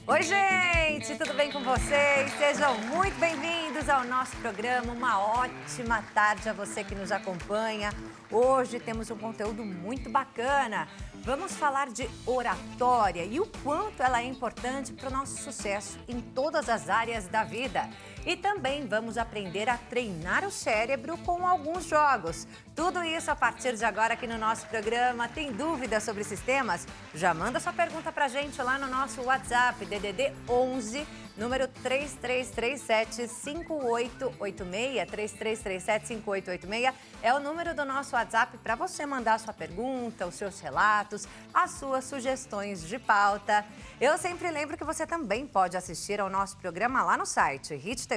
Oi, gente! Tudo bem com vocês? Sejam muito bem-vindos ao nosso programa. Uma ótima tarde a você que nos acompanha. Hoje temos um conteúdo muito bacana. Vamos falar de oratória e o quanto ela é importante para o nosso sucesso em todas as áreas da vida. E também vamos aprender a treinar o cérebro com alguns jogos. Tudo isso a partir de agora aqui no nosso programa. Tem dúvidas sobre esses temas? Já manda sua pergunta pra gente lá no nosso WhatsApp, DDD 11, número 3337-5886, 3337-5886. É o número do nosso WhatsApp para você mandar sua pergunta, os seus relatos, as suas sugestões de pauta. Eu sempre lembro que você também pode assistir ao nosso programa lá no site hittv.com.br.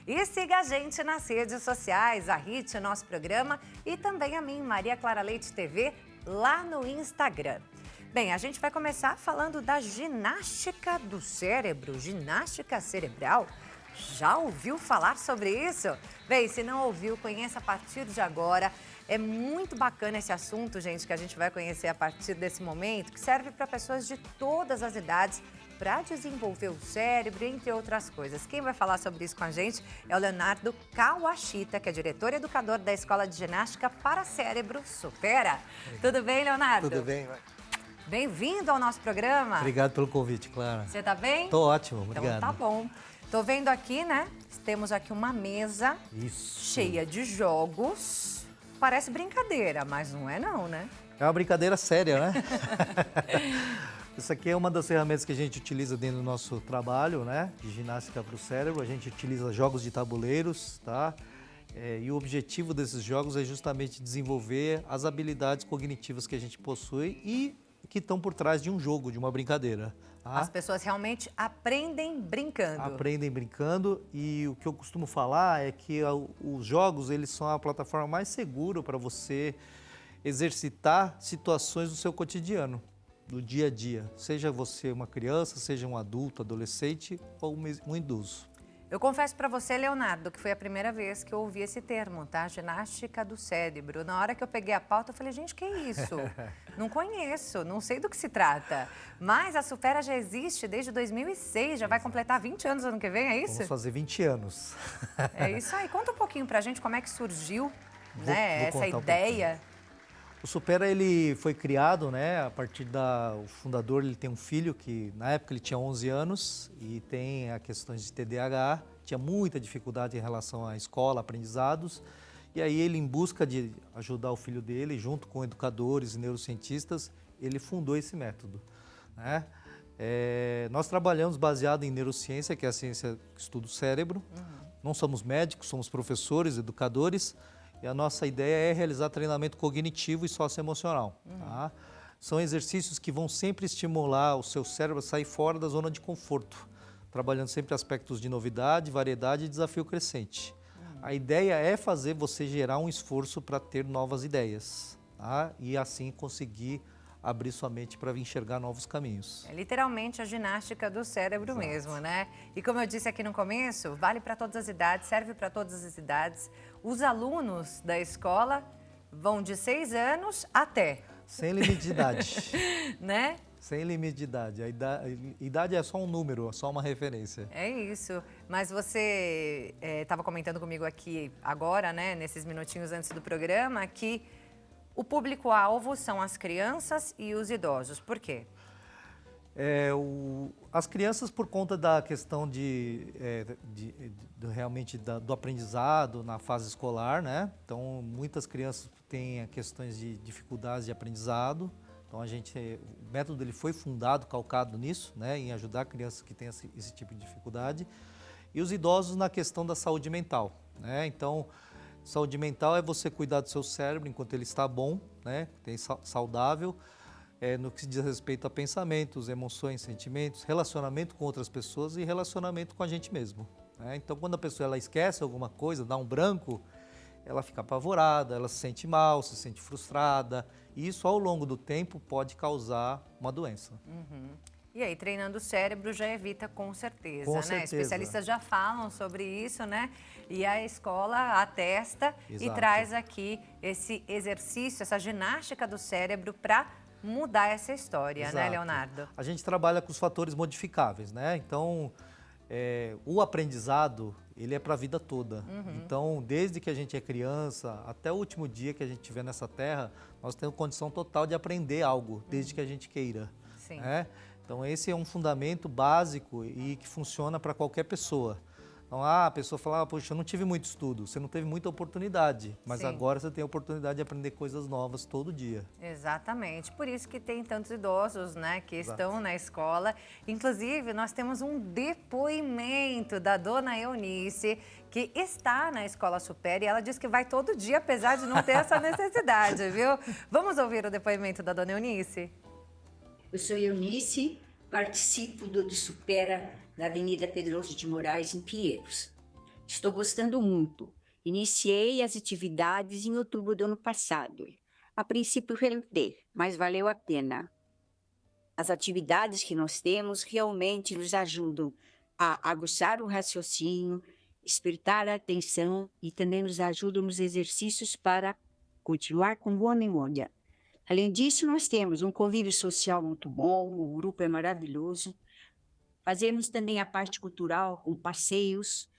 E siga a gente nas redes sociais, a Hit, o nosso programa, e também a mim, Maria Clara Leite TV, lá no Instagram. Bem, a gente vai começar falando da ginástica do cérebro, ginástica cerebral. Já ouviu falar sobre isso? Bem, se não ouviu, conheça a partir de agora. É muito bacana esse assunto, gente, que a gente vai conhecer a partir desse momento, que serve para pessoas de todas as idades, para desenvolver o cérebro, entre outras coisas. Quem vai falar sobre isso com a gente é o Leonardo Kawashita, que é diretor e educador da Escola de Ginástica para Cérebro Supera. Tudo bem, Leonardo? Tudo bem, vai. Bem-vindo ao nosso programa. Obrigado pelo convite, Clara. Você tá bem? Tô ótimo, obrigado. Então tá bom. Tô vendo aqui, né? Temos aqui uma mesa cheia de jogos. Parece brincadeira, mas não é não, né? É uma brincadeira séria, né? Isso aqui é uma das ferramentas que a gente utiliza dentro do nosso trabalho, né? De ginástica para o cérebro. A gente utiliza jogos de tabuleiros, tá? E o objetivo desses jogos é justamente desenvolver as habilidades cognitivas que a gente possui e que estão por trás de um jogo, de uma brincadeira. Tá? As pessoas realmente aprendem brincando. Aprendem brincando e o que eu costumo falar é que os jogos eles são a plataforma mais segura para você exercitar situações do seu cotidiano, do dia a dia. Seja você uma criança, seja um adulto, adolescente ou um idoso. Eu confesso para você, Leonardo, que foi a primeira vez que eu ouvi esse termo, tá? Ginástica do cérebro. Na hora que eu peguei a pauta, eu falei, gente, que isso? Não conheço, não sei do que se trata. Mas a Supera já existe desde 2006, já vai completar 20 anos ano que vem, é isso? Vamos fazer 20 anos. É isso aí. Conta um pouquinho pra gente como é que surgiu, né, essa ideia. O Supera, ele foi criado, né, a partir o fundador, ele tem um filho que, na época, ele tinha 11 anos e tem as questões de TDAH, tinha muita dificuldade em relação à escola, aprendizados, e aí ele, em busca de ajudar o filho dele, junto com educadores e neurocientistas, ele fundou esse método, né? Nós trabalhamos baseado em neurociência, que é a ciência que estuda o cérebro, não somos médicos, somos professores, educadores. E a nossa ideia é realizar treinamento cognitivo e socioemocional. Tá? São exercícios que vão sempre estimular o seu cérebro a sair fora da zona de conforto, trabalhando sempre aspectos de novidade, variedade e desafio crescente. A ideia é fazer você gerar um esforço para ter novas ideias, tá? E assim conseguir abrir sua mente para enxergar novos caminhos. É literalmente a ginástica do cérebro mesmo, né? E como eu disse aqui no começo, vale para todas as idades, serve para todas as idades. Os alunos da escola vão de 6 anos até... Sem limite de idade. Né? Sem limite de idade. A idade é só um número, é só uma referência. É isso. Mas você estava comentando comigo aqui agora, né, nesses minutinhos antes do programa, que o público-alvo são as crianças e os idosos. Por quê? As crianças, por conta da questão realmente do aprendizado na fase escolar, né? Então, muitas crianças têm questões de dificuldades de aprendizado. Então, o método ele foi fundado, calcado nisso, né? Em ajudar crianças que têm esse tipo de dificuldade. E os idosos na questão da saúde mental, né? Então, saúde mental é você cuidar do seu cérebro enquanto ele está bom, né? Saudável, no que diz respeito a pensamentos, emoções, sentimentos, relacionamento com outras pessoas e relacionamento com a gente mesmo, né? Então, quando a pessoa ela esquece alguma coisa, dá um branco, ela fica apavorada, ela se sente mal, se sente frustrada. E isso, ao longo do tempo, pode causar uma doença. E aí, treinando o cérebro já evita com certeza, Com né? certeza. Especialistas já falam sobre isso, né? E a escola atesta e Exato. traz aqui esse exercício, essa ginástica do cérebro para mudar essa história, né, Exato. Leonardo? A gente trabalha com os fatores modificáveis, né? Então, o aprendizado, ele é para a vida toda. Então, desde que a gente é criança até o último dia que a gente estiver nessa terra, nós temos condição total de aprender algo, desde que a gente queira. Sim. Né? Então, esse é um fundamento básico e que funciona para qualquer pessoa. Então, a pessoa fala, poxa, eu não tive muito estudo, você não teve muita oportunidade, mas Sim. agora você tem a oportunidade de aprender coisas novas todo dia. Exatamente, por isso que tem tantos idosos, né, que Exato. estão na escola. Inclusive, nós temos um depoimento da dona Eunice, que está na Escola Supera, e ela diz que vai todo dia, apesar de não ter essa necessidade, viu? Vamos ouvir o depoimento da dona Eunice? Eu sou Eunice, participo do Supera na Avenida Pedroso de Moraes, em Pinheiros. Estou gostando muito. Iniciei as atividades em outubro do ano passado. A princípio relutei, mas valeu a pena. As atividades que nós temos realmente nos ajudam a aguçar o raciocínio, despertar a atenção e também nos ajudam nos exercícios para continuar com boa memória. Além disso, nós temos um convívio social muito bom, o grupo é maravilhoso. Fazemos também a parte cultural com passeios.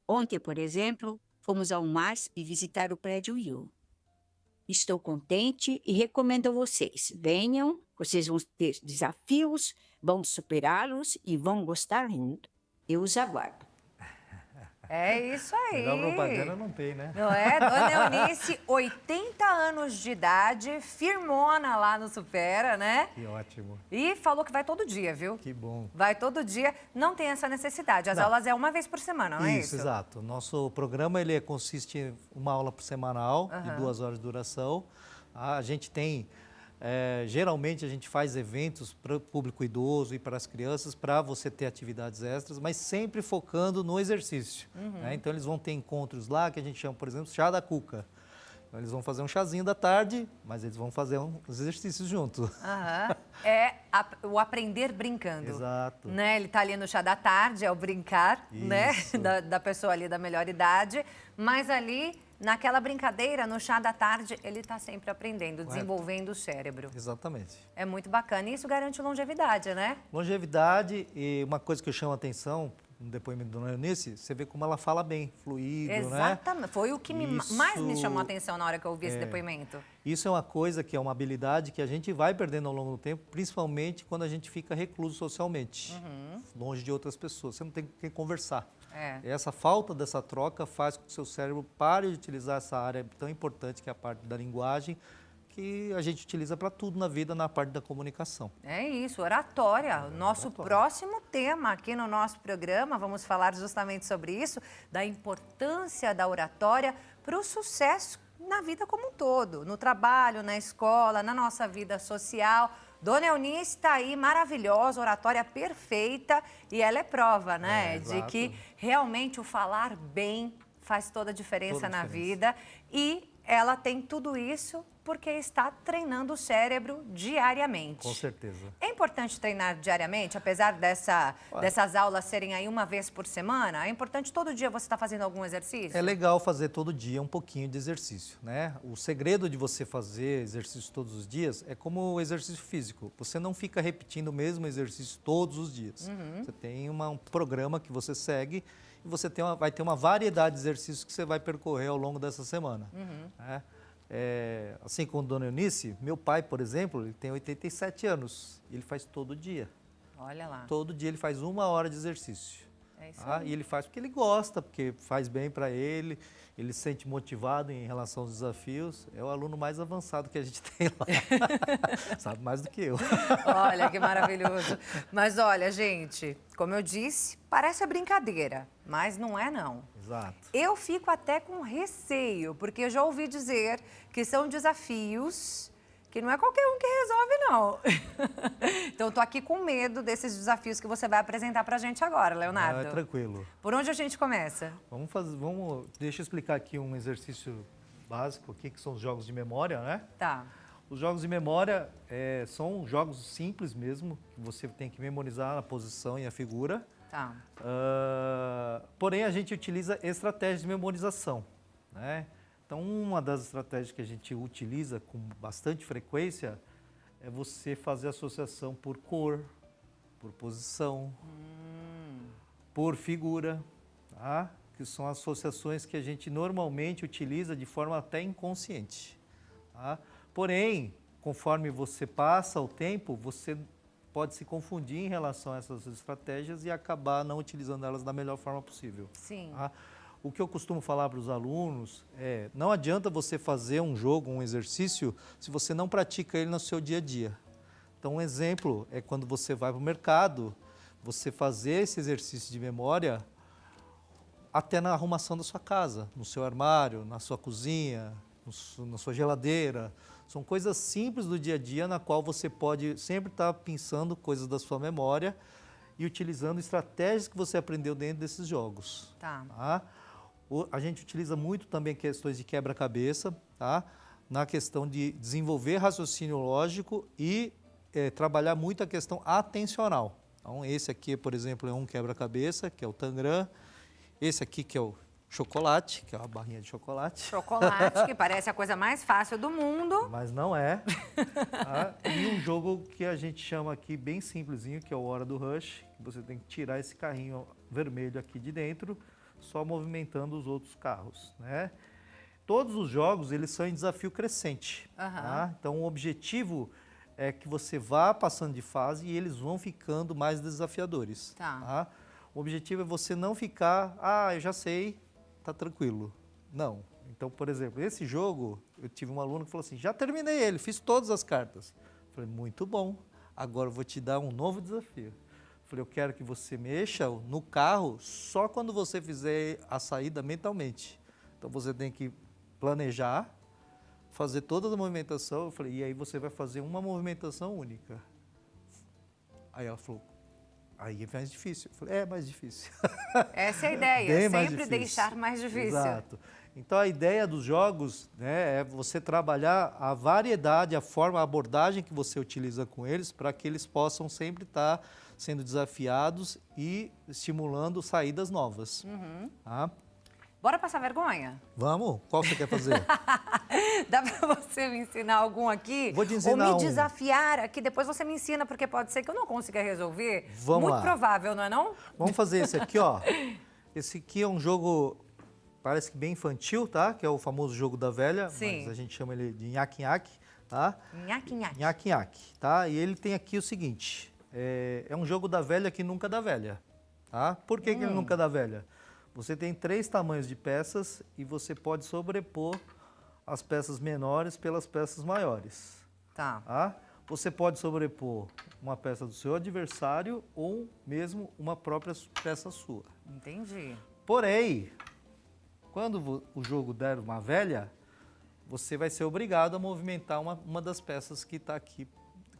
Ontem, por exemplo, fomos ao MAS e visitar o prédio IU. Estou contente e recomendo a vocês. Venham, vocês vão ter desafios, vão superá-los e vão gostar muito. Eu os aguardo. É isso aí. Melhor propaganda não tem, né? Não é? Dona Eunice, 80 anos de idade, firmona lá no Supera, né? Que ótimo. E falou que vai todo dia, viu? Que bom. Vai todo dia, não tem essa necessidade. As Não. aulas é uma vez por semana, não é isso? Exato. Nosso programa ele consiste em uma aula por semanal, de 2 horas de duração. A gente tem, geralmente a gente faz eventos para o público idoso e para as crianças, para você ter atividades extras, mas sempre focando no exercício. Né? Então eles vão ter encontros lá que a gente chama, por exemplo, chá da cuca. Então, eles vão fazer um chazinho da tarde, mas eles vão fazer uns exercícios juntos. O aprender brincando. Exato. Né? Ele está ali no chá da tarde, é o brincar, né? Isso. Da pessoa ali da melhor idade. Mas ali, naquela brincadeira, no chá da tarde, ele está sempre aprendendo, desenvolvendo o cérebro. Exatamente. É muito bacana. E isso garante longevidade, né? Longevidade, e uma coisa que eu chamo a atenção no depoimento da dona Eunice, você vê como ela fala bem, fluido, né? Exatamente. Foi o que mais me chamou a atenção na hora que eu ouvi esse depoimento. Isso é uma coisa que é uma habilidade que a gente vai perdendo ao longo do tempo, principalmente quando a gente fica recluso socialmente, longe de outras pessoas. Você não tem com quem conversar. Essa falta dessa troca faz com que o seu cérebro pare de utilizar essa área tão importante que é a parte da linguagem, que a gente utiliza para tudo na vida, na parte da comunicação. É isso, oratória. Nosso próximo tema aqui no nosso programa, vamos falar justamente sobre isso, da importância da oratória para o sucesso na vida como um todo, no trabalho, na escola, na nossa vida social. Dona Eunice está aí, maravilhosa, oratória perfeita, e ela é prova, né, de que realmente o falar bem faz toda a diferença na vida, e ela tem tudo isso porque está treinando o cérebro diariamente. Com certeza. É importante treinar diariamente, apesar dessas aulas serem aí uma vez por semana? É importante todo dia você estar fazendo algum exercício? É legal fazer todo dia um pouquinho de exercício, né? O segredo de você fazer exercício todos os dias é como o exercício físico. Você não fica repetindo o mesmo exercício todos os dias. Você tem um programa que você segue e você vai ter uma variedade de exercícios que você vai percorrer ao longo dessa semana. Né? Assim como a dona Eunice, meu pai, por exemplo, ele tem 87 anos, ele faz todo dia. Olha lá. Todo dia ele faz 1 hora de exercício. É isso aí. E ele faz porque ele gosta, porque faz bem para ele se sente motivado em relação aos desafios. É o aluno mais avançado que a gente tem lá. Sabe mais do que eu. Olha, que maravilhoso. Mas olha, gente, como eu disse, parece brincadeira, mas não é não. Exato. Eu fico até com receio, porque eu já ouvi dizer que são desafios que não é qualquer um que resolve, não. Então, estou aqui com medo desses desafios que você vai apresentar para a gente agora, Leonardo. Tranquilo. Por onde a gente começa? Deixa eu explicar aqui um exercício básico aqui, que são os jogos de memória, né? Tá. Os jogos de memória são jogos simples mesmo, que você tem que memorizar a posição e a figura. Tá. Porém, a gente utiliza estratégias de memorização, né? Então, uma das estratégias que a gente utiliza com bastante frequência é você fazer associação por cor, por posição, por figura, tá? Que são associações que a gente normalmente utiliza de forma até inconsciente. Tá? Porém, conforme você passa o tempo, você pode se confundir em relação a essas estratégias e acabar não utilizando elas da melhor forma possível. Sim. Tá? O que eu costumo falar para os alunos é, não adianta você fazer um jogo, um exercício, se você não pratica ele no seu dia a dia. Então, um exemplo é quando você vai para o mercado, você fazer esse exercício de memória até na arrumação da sua casa, no seu armário, na sua cozinha, na sua geladeira. São coisas simples do dia a dia na qual você pode sempre estar pensando coisas da sua memória e utilizando estratégias que você aprendeu dentro desses jogos. Tá. Tá? A gente utiliza muito também questões de quebra-cabeça, tá? Na questão de desenvolver raciocínio lógico e trabalhar muito a questão atencional. Então, esse aqui, por exemplo, é um quebra-cabeça, que é o Tangram. Esse aqui que é o chocolate, que é uma barrinha de chocolate. Chocolate, que parece a coisa mais fácil do mundo. Mas não é. Tá? E um jogo que a gente chama aqui bem simplesinho, que é o Hora do Rush. Que você tem que tirar esse carrinho vermelho aqui de dentro, só movimentando os outros carros, né? Todos os jogos, eles são em desafio crescente. Tá? Então, o objetivo é que você vá passando de fase e eles vão ficando mais desafiadores. Tá? O objetivo é você não ficar, eu já sei, tá tranquilo. Não. Então, por exemplo, esse jogo, eu tive um aluno que falou assim, já terminei ele, fiz todas as cartas. Eu falei, muito bom, agora eu vou te dar um novo desafio. Eu falei, eu quero que você mexa no carro só quando você fizer a saída mentalmente. Então, você tem que planejar, fazer toda a movimentação. Eu falei, e aí você vai fazer uma movimentação única. Aí ela falou, aí é mais difícil. Eu falei, é mais difícil. Essa é a ideia, Bem mais sempre difícil. deixar mais difícil. Exato. Então, a ideia dos jogos, né, é você trabalhar a variedade, a forma, a abordagem que você utiliza com eles para que eles possam sempre estar sendo desafiados e estimulando saídas novas. Tá? Bora passar vergonha? Vamos? Qual você quer fazer? Dá para você me ensinar algum aqui? Vou te ensinar ou me um. desafiar aqui, depois você me ensina, porque pode ser que eu não consiga resolver. Vamos lá. Muito provável, não é não? Vamos fazer esse aqui, ó. Esse aqui é um jogo, parece que bem infantil, tá? Que é o famoso jogo da velha, Sim. mas a gente chama ele de nhaque-nhaque, tá? Nhaque-nhaque. Nhaque-nhaque, tá? E ele tem aqui o seguinte, é um jogo da velha que nunca dá velha, tá? Por que que ele nunca dá velha? Você tem 3 tamanhos de peças e você pode sobrepor as peças menores pelas peças maiores. Tá. Tá? Você pode sobrepor uma peça do seu adversário ou mesmo uma própria peça sua. Entendi. Porém, quando o jogo der uma velha, você vai ser obrigado a movimentar uma das peças que está aqui,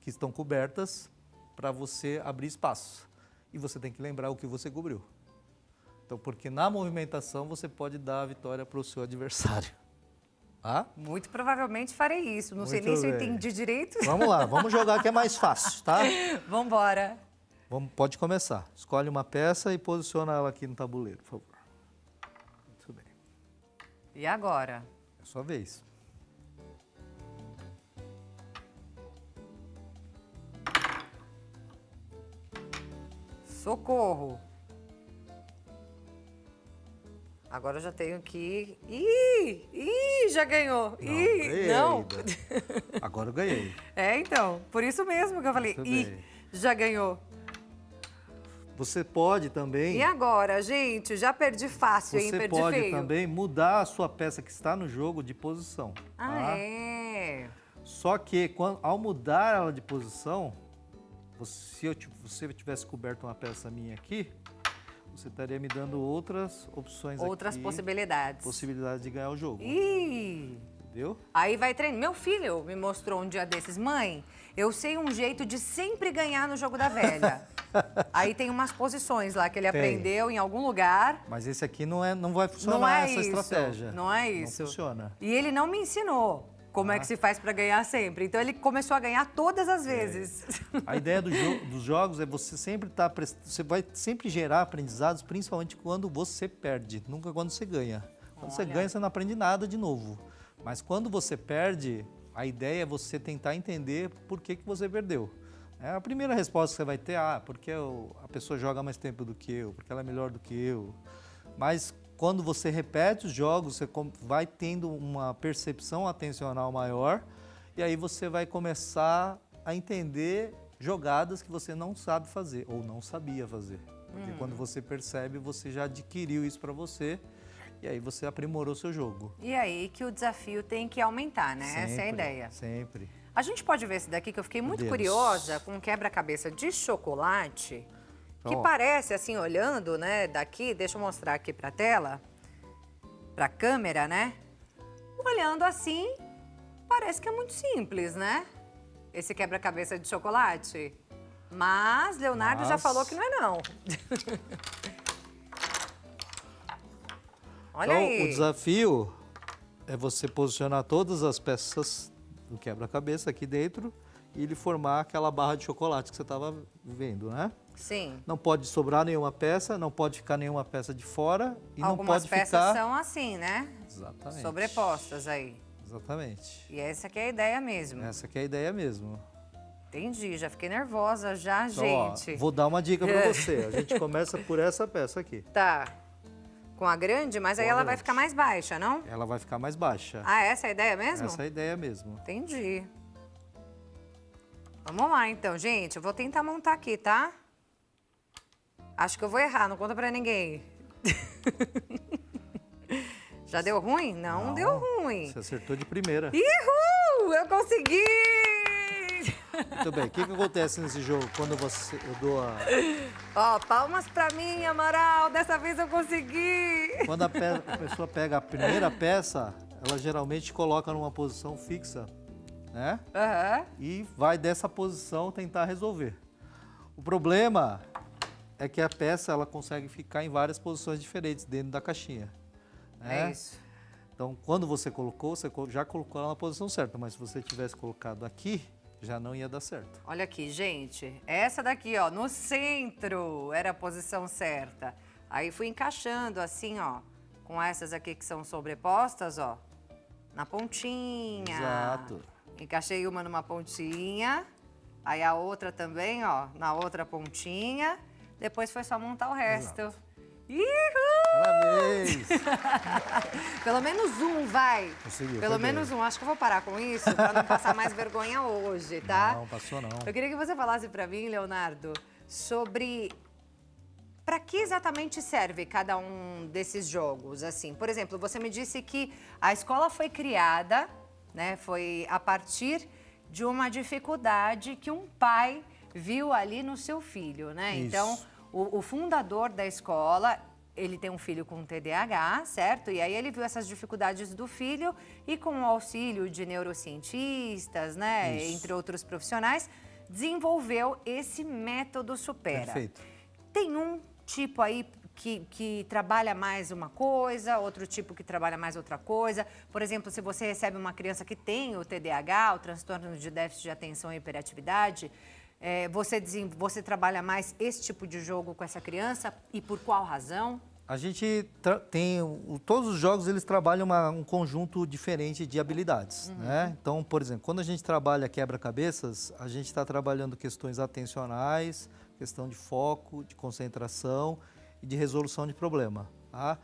que estão cobertas, para você abrir espaço. E você tem que lembrar o que você cobriu. Então, porque na movimentação você pode dar a vitória para o seu adversário. Tá? Muito provavelmente farei isso. Não sei nem Muito se eu bem. entendi direito. Vamos lá, vamos jogar que é mais fácil, tá? Vambora. Pode começar. Escolhe uma peça e posiciona ela aqui no tabuleiro, por favor. Muito bem. E agora? É a sua vez. Socorro. Agora eu já tenho que... Ih, já ganhou. Ganhei Não. ainda. Agora eu ganhei. É, então, por isso mesmo que eu falei, Muito ih, bem. já ganhou. Você pode também... E agora, gente? Já perdi fácil, hein? Você Perdi pode feio. também mudar a sua peça que está no jogo de posição. Ah, tá? é? Só que ao mudar ela de posição, se você tivesse coberto uma peça minha aqui, você estaria me dando outras opções Outras aqui, possibilidades. possibilidades de ganhar o jogo. Ih! Entendeu? Aí vai treinar. Meu filho me mostrou um dia desses, mãe, eu sei um jeito de sempre ganhar no jogo da velha. Aí tem umas posições lá que ele Tem. aprendeu em algum lugar. Mas esse aqui não vai funcionar Não é essa isso. estratégia. Não é isso. Não funciona. E ele não me ensinou como é que se faz para ganhar sempre. Então ele começou a ganhar todas as vezes. A ideia dos jogos é você sempre você vai sempre gerar aprendizados, principalmente quando você perde, nunca quando você ganha. Quando você Olha. ganha, você não aprende nada de novo. Mas quando você perde, A ideia é você tentar entender por que você perdeu. A primeira resposta que você vai ter, porque a pessoa joga mais tempo do que eu, porque ela é melhor do que eu. Mas quando você repete os jogos, você vai tendo uma percepção atencional maior e aí você vai começar a entender jogadas que você não sabe fazer ou não sabia fazer. Porque quando você percebe, você já adquiriu isso para você e aí você aprimorou seu jogo. E aí que o desafio tem que aumentar, né? Sempre, essa é a ideia. Sempre. A gente pode ver esse daqui, que eu fiquei muito curiosa, com um quebra-cabeça de chocolate, que parece, assim, olhando, né, daqui, deixa eu mostrar aqui pra tela, pra câmera, né? Olhando assim, parece que é muito simples, né? Esse quebra-cabeça de chocolate. Mas Leonardo já falou que não é não. Olha então, aí. O desafio é você posicionar todas as peças do quebra-cabeça aqui dentro e ele formar aquela barra de chocolate que você estava vendo, né? Sim. Não pode sobrar nenhuma peça, não pode ficar nenhuma peça de fora e Algumas não pode peças ficar... são assim, né? Exatamente. Sobrepostas aí. Exatamente. E essa que é a ideia mesmo. Essa que é a ideia mesmo. Entendi, já fiquei nervosa já, Então, gente. vou dar uma dica para você. A gente começa por essa peça aqui. Tá. Com a grande, mas aí ela vai ficar mais baixa, não? Ela vai ficar mais baixa. Ah, essa é a ideia mesmo? Essa é a ideia mesmo. Entendi. Vamos lá, então, gente. Eu vou tentar montar aqui, tá? Acho que eu vou errar, não conta pra ninguém. Já deu ruim? Não, deu ruim. Você acertou de primeira. Uhul! Eu consegui! Muito bem. O que acontece nesse jogo quando eu dou a... Ó, palmas pra mim, Amaral. Dessa vez eu consegui. Quando a pessoa pega a primeira peça, ela geralmente coloca numa posição fixa, né? E vai dessa posição tentar resolver. O problema é que a peça ela consegue ficar em várias posições diferentes dentro da caixinha. Né? É isso. Então, quando você já colocou ela na posição certa, mas se você tivesse colocado aqui, já não ia dar certo. Olha aqui, gente. Essa daqui, ó, no centro era a posição certa. Aí fui encaixando assim, ó, com essas aqui que são sobrepostas, ó, na pontinha. Exato. Encaixei uma numa pontinha, aí a outra também, ó, na outra pontinha. Depois foi só montar o resto. Exato. Uhul! Parabéns! Pelo menos um, vai. Conseguiu. Pelo menos um. Acho que eu vou parar com isso para não passar mais vergonha hoje, tá? Não, passou não. Eu queria que você falasse para mim, Leonardo, sobre para que exatamente serve cada um desses jogos. Assim, por exemplo, você me disse que a escola foi criada, né? Foi a partir de uma dificuldade que um pai viu ali no seu filho, né? Isso. Então, o fundador da escola, ele tem um filho com TDAH, certo? E aí ele viu essas dificuldades do filho e com o auxílio de neurocientistas, né, entre outros profissionais, desenvolveu esse método Supera. Perfeito. Tem um tipo aí que trabalha mais uma coisa, outro tipo que trabalha mais outra coisa. Por exemplo, se você recebe uma criança que tem o TDAH, o transtorno de déficit de atenção e hiperatividade, você trabalha mais esse tipo de jogo com essa criança e por qual razão? A gente todos os jogos eles trabalham um conjunto diferente de habilidades, né? Então, por exemplo, quando a gente trabalha quebra-cabeças, a gente está trabalhando questões atencionais, questão de foco, de concentração e de resolução de problema, tá?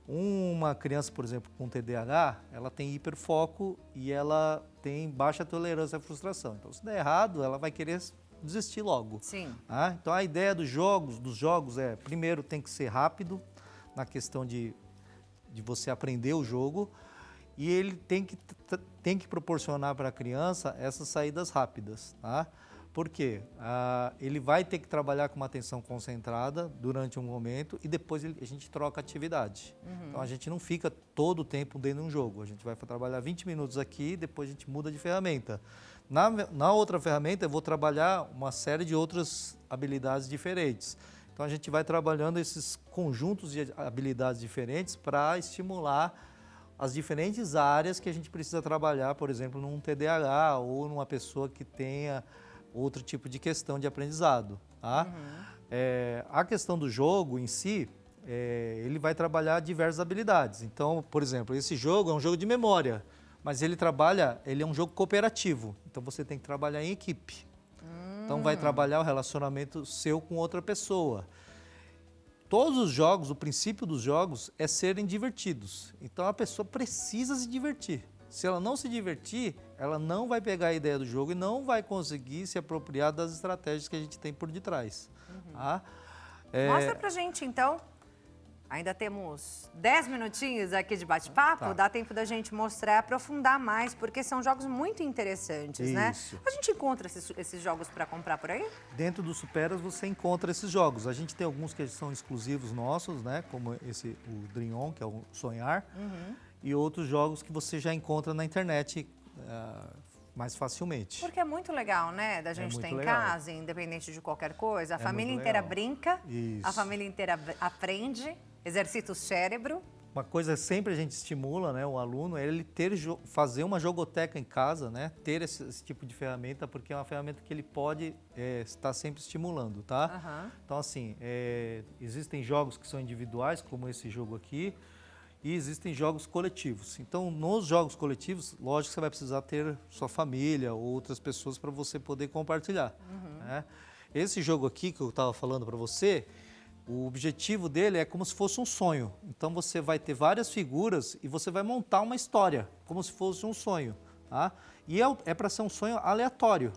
Uma criança, por exemplo, com TDAH, ela tem hiperfoco e ela tem baixa tolerância à frustração. Então, se der errado, ela vai querer desistir logo. Sim. Então, a ideia dos jogos é, primeiro, tem que ser rápido, na questão de você aprender o jogo, e ele tem que proporcionar para a criança essas saídas rápidas, tá? Por quê? Ele vai ter que trabalhar com uma atenção concentrada durante um momento e depois a gente troca a atividade. Então, a gente não fica todo o tempo dentro de um jogo. A gente vai trabalhar 20 minutos aqui, depois a gente muda de ferramenta. Na outra ferramenta, eu vou trabalhar uma série de outras habilidades diferentes. Então, a gente vai trabalhando esses conjuntos de habilidades diferentes para estimular as diferentes áreas que a gente precisa trabalhar, por exemplo, num TDAH ou numa pessoa que tenha outro tipo de questão de aprendizado. Tá? A questão do jogo em si, ele vai trabalhar diversas habilidades. Então, por exemplo, esse jogo é um jogo de memória, Mas ele é um jogo cooperativo, então você tem que trabalhar em equipe. Então vai trabalhar o relacionamento seu com outra pessoa. Todos os jogos, o princípio dos jogos é serem divertidos. Então a pessoa precisa se divertir. Se ela não se divertir, ela não vai pegar a ideia do jogo e não vai conseguir se apropriar das estratégias que a gente tem por detrás. Tá? Mostra pra gente, então. Ainda temos 10 minutinhos aqui de bate-papo, Tá. dá tempo da gente mostrar e aprofundar mais, porque são jogos muito interessantes, né? Isso. A gente encontra esses jogos para comprar por aí? Dentro do Superas você encontra esses jogos. A gente tem alguns que são exclusivos nossos, né? Como o Dream On, que é o Sonhar, e outros jogos que você já encontra na internet mais facilmente. Porque é muito legal, né? Da gente muito ter em legal. casa, independente de qualquer coisa. A É família muito inteira legal. brinca, Isso. a família inteira aprende, exercita o cérebro. Uma coisa que sempre a gente estimula, né, o aluno, é ele fazer uma jogoteca em casa, né, ter esse tipo de ferramenta, porque é uma ferramenta que ele pode estar sempre estimulando, tá? Aham. Então, assim, existem jogos que são individuais, como esse jogo aqui, e existem jogos coletivos. Então, nos jogos coletivos, lógico que você vai precisar ter sua família ou outras pessoas para você poder compartilhar. Né? Esse jogo aqui que eu estava falando para você, o objetivo dele é como se fosse um sonho. Então, você vai ter várias figuras e você vai montar uma história, como se fosse um sonho. Tá? E é para ser um sonho aleatório.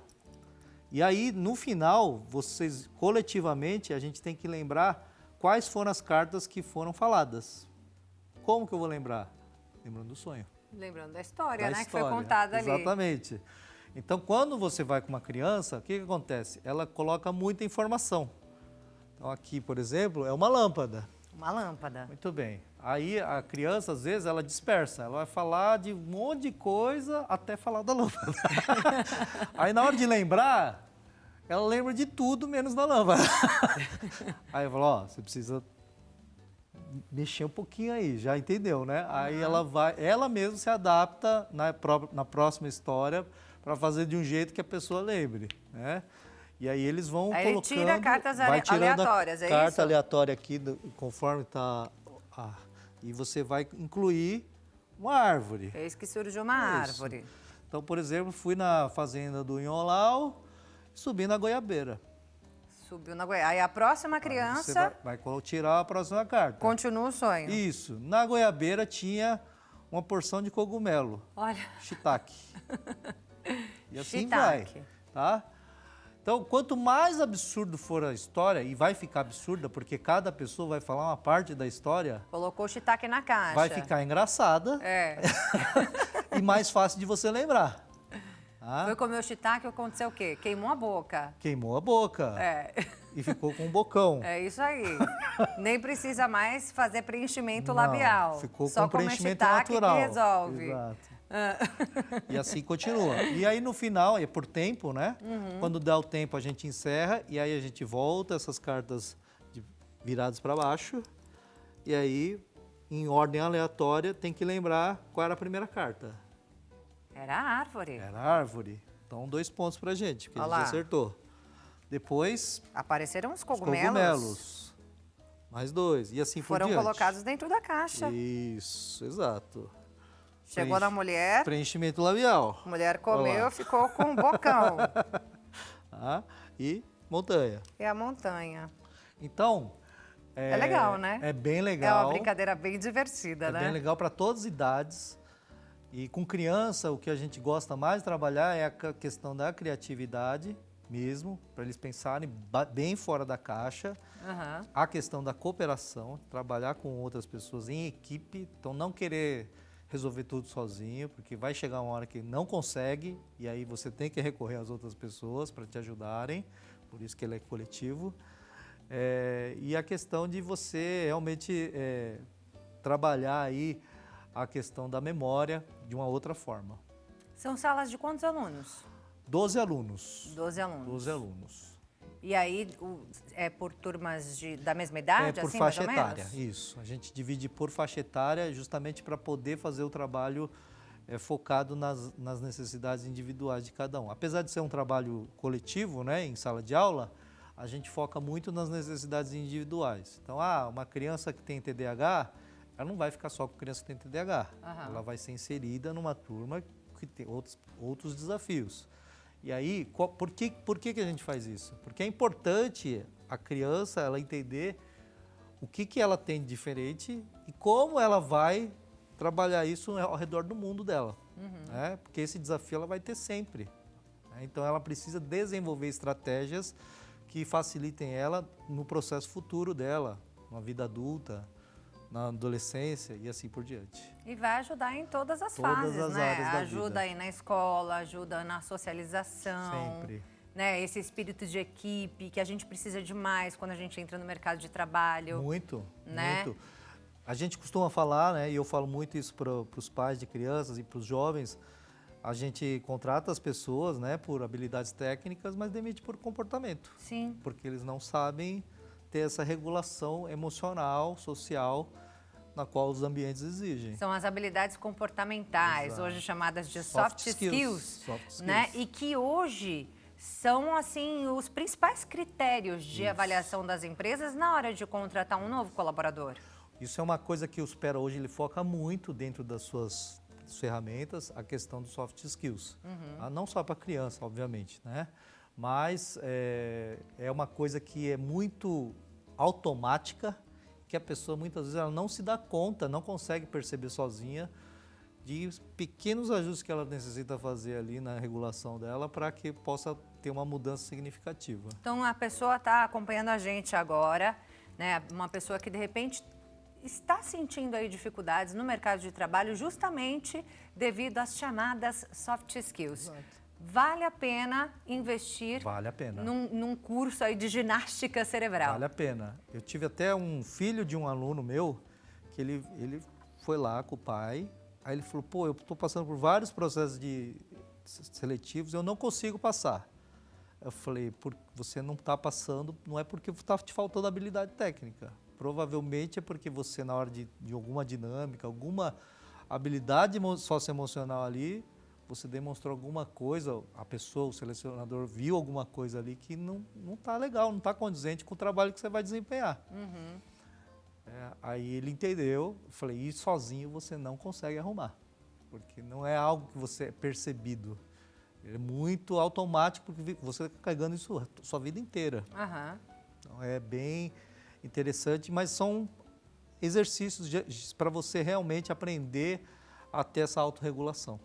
E aí, no final, vocês, coletivamente, a gente tem que lembrar quais foram as cartas que foram faladas. Como que eu vou lembrar? Lembrando do sonho. Lembrando da história, Da né? história. Que foi contada ali. Exatamente. Então, quando você vai com uma criança, o que acontece? Ela coloca muita informação. Então, aqui, por exemplo, é uma lâmpada. Uma lâmpada. Muito bem. Aí, a criança, às vezes, ela dispersa. Ela vai falar de um monte de coisa até falar da lâmpada. Aí, na hora de lembrar, ela lembra de tudo menos da lâmpada. Aí eu falo, ó, você precisa mexer um pouquinho aí, já entendeu, né? Aí ela mesma se adapta na próxima história para fazer de um jeito que a pessoa lembre, né? E aí eles vão Aí ele colocando... tira cartas vai tirando aleatórias, é carta isso? aleatória aqui, conforme está... e você vai incluir uma árvore. Eis que surgiu uma Isso. árvore. Então, por exemplo, fui na fazenda do Inholau, subi na goiabeira. Subiu na goiaba. Aí a próxima Aí você criança vai tirar a próxima carta. continua o sonho. Isso. Na goiabeira tinha uma porção de cogumelo, Olha, shiitake. E assim Shiitake. vai, tá? Então, quanto mais absurdo for a história, e vai ficar absurda, porque cada pessoa vai falar uma parte da história, colocou o shiitake na caixa. vai ficar engraçada É. e mais fácil de você lembrar. Tá? Foi comer o shiitake, aconteceu o quê? Queimou a boca. Queimou a boca É. e ficou com um bocão. É isso aí. Nem precisa mais fazer preenchimento Não, labial. ficou Só com comer preenchimento shiitake natural. que resolve. Exato. Ah. E assim continua. E aí no final, é por tempo, né? Quando dá o tempo a gente encerra e aí a gente volta essas cartas viradas para baixo. E aí, em ordem aleatória, tem que lembrar qual era a primeira carta. Era a árvore. Era a árvore. Então 2 pontos pra gente, porque Olha a gente lá. acertou. Depois, Apareceram os os cogumelos. cogumelos. Mais 2. E assim Foram por diante. colocados dentro da caixa. Isso, exato. Chegou na mulher, Preenchimento labial. a mulher Olha comeu, lá. ficou com um bocão. Tá? E montanha. E a montanha. Então... É legal, né? É bem É legal. uma brincadeira bem divertida, É né? bem legal para todas as idades. E com criança, o que a gente gosta mais de trabalhar é a questão da criatividade mesmo, para eles pensarem bem fora da caixa. Aham. A questão da cooperação, trabalhar com outras pessoas em equipe. Então, não querer resolver tudo sozinho, porque vai chegar uma hora que não consegue e aí você tem que recorrer às outras pessoas para te ajudarem. Por isso que ele é coletivo. E a questão de você realmente trabalhar aí a questão da memória de uma outra forma. São salas de quantos alunos? 12 alunos. 12 alunos. 12 alunos. E aí, é por turmas da mesma idade, por assim, faixa mais ou etária, menos? isso. A gente divide por faixa etária justamente para poder fazer o trabalho focado nas necessidades individuais de cada um. Apesar de ser um trabalho coletivo, né, em sala de aula, a gente foca muito nas necessidades individuais. Então, uma criança que tem TDAH, ela não vai ficar só com criança que tem TDAH. Aham. Ela vai ser inserida numa turma que tem outros desafios. E aí, por que a gente faz isso? Porque é importante a criança ela entender o que ela tem de diferente e como ela vai trabalhar isso ao redor do mundo dela. Né? Porque esse desafio ela vai ter sempre. Né? Então, ela precisa desenvolver estratégias que facilitem ela no processo futuro dela, na vida adulta, na adolescência e assim por diante. E vai ajudar em todas as Todas fases, as né? áreas da Ajuda vida. aí na escola, ajuda na socialização. Sempre. Né? Esse espírito de equipe que a gente precisa demais quando a gente entra no mercado de trabalho. Muito, né? muito. A gente costuma falar, né, e eu falo muito isso para os pais de crianças e para os jovens, a gente contrata as pessoas, né, por habilidades técnicas, mas demite por comportamento. Sim. Porque eles não sabem ter essa regulação emocional, social, na qual os ambientes exigem. São as habilidades comportamentais, Exato. hoje chamadas de soft skills, Soft skills. né? E que hoje são assim os principais critérios de avaliação das empresas na hora de contratar um novo colaborador. Isso é uma coisa que o Supera hoje ele foca muito dentro das suas ferramentas, a questão dos soft skills. Não só para criança, obviamente, né? Mas é uma coisa que é muito automática, que a pessoa muitas vezes ela não se dá conta, não consegue perceber sozinha de pequenos ajustes que ela necessita fazer ali na regulação dela para que possa ter uma mudança significativa. Então a pessoa está acompanhando a gente agora, né? Uma pessoa que de repente está sentindo aí dificuldades no mercado de trabalho justamente devido às chamadas soft skills. Exato. Vale a pena investir Vale a pena. num curso aí de ginástica cerebral. Vale a pena. Eu tive até um filho de um aluno meu que ele foi lá com o pai, aí ele falou, pô, eu estou passando por vários processos seletivos, eu não consigo passar. Eu falei, você não está passando, não é porque está te faltando habilidade técnica. Provavelmente é porque você, na hora de alguma dinâmica, alguma habilidade socioemocional ali, você demonstrou alguma coisa, a pessoa, o selecionador, viu alguma coisa ali que não está legal, não está condizente com o trabalho que você vai desempenhar. Aí ele entendeu, eu falei, e sozinho você não consegue arrumar, porque não é algo que você é percebido. É muito automático, porque você está carregando isso a sua vida inteira. Então é bem interessante, mas são exercícios para você realmente aprender a ter essa autorregulação.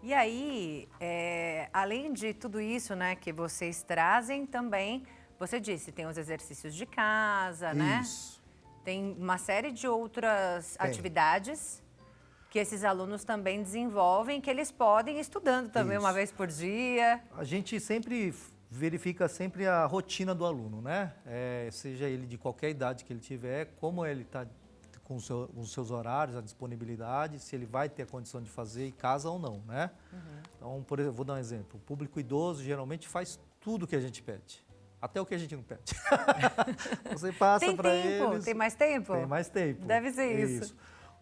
E aí, além de tudo isso, né, que vocês trazem também, você disse, tem os exercícios de casa, né? Isso. Tem uma série de outras Tem. atividades que esses alunos também desenvolvem, que eles podem ir estudando também Isso. uma vez por dia. A gente sempre verifica sempre a rotina do aluno, né? Seja ele de qualquer idade que ele tiver, como ele está com os seus horários, a disponibilidade, se ele vai ter a condição de fazer em casa ou não, né? Então, por exemplo, vou dar um exemplo. O público idoso geralmente faz tudo o que a gente pede, até o que a gente não pede. Você passa para eles... Tem mais tempo? Tem mais tempo. Deve ser isso.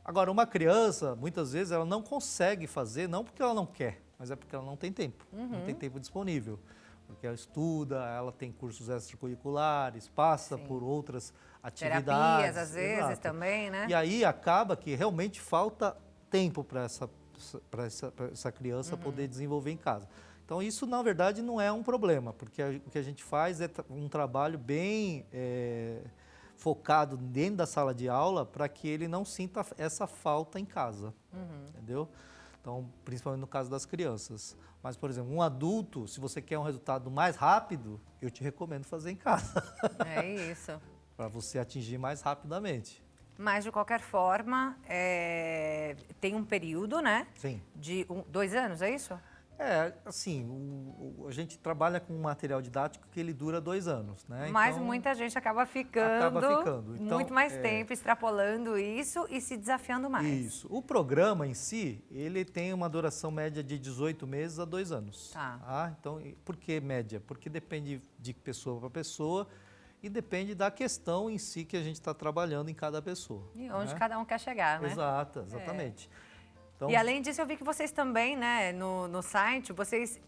Agora, uma criança, muitas vezes, ela não consegue fazer, não porque ela não quer, mas é porque ela não tem tempo. Não tem tempo disponível. Porque ela estuda, ela tem cursos extracurriculares, passa por outras atividades. Terapias, às vezes, Exato. também, né? E aí acaba que realmente falta tempo para essa criança poder desenvolver em casa. Então, isso, na verdade, não é um problema, porque o que a gente faz é um trabalho bem focado dentro da sala de aula para que ele não sinta essa falta em casa, entendeu? Então, principalmente no caso das crianças. Mas, por exemplo, um adulto, se você quer um resultado mais rápido, eu te recomendo fazer em casa. É isso. Para você atingir mais rapidamente. Mas, de qualquer forma, tem um período, né? Sim. De 2 anos, é isso? Assim, a gente trabalha com um material didático que ele dura 2 anos, né? Mas Então, muita gente acaba ficando Então, muito mais tempo, extrapolando isso e se desafiando mais. Isso. O programa em si, ele tem uma duração média de 18 meses a 2 anos. Tá. Então, por que média? Porque depende de pessoa para pessoa e depende da questão em si que a gente está trabalhando em cada pessoa. E onde né? cada um quer chegar, né? Exatamente. Então, E além disso, eu vi que vocês também, né, no site, vocês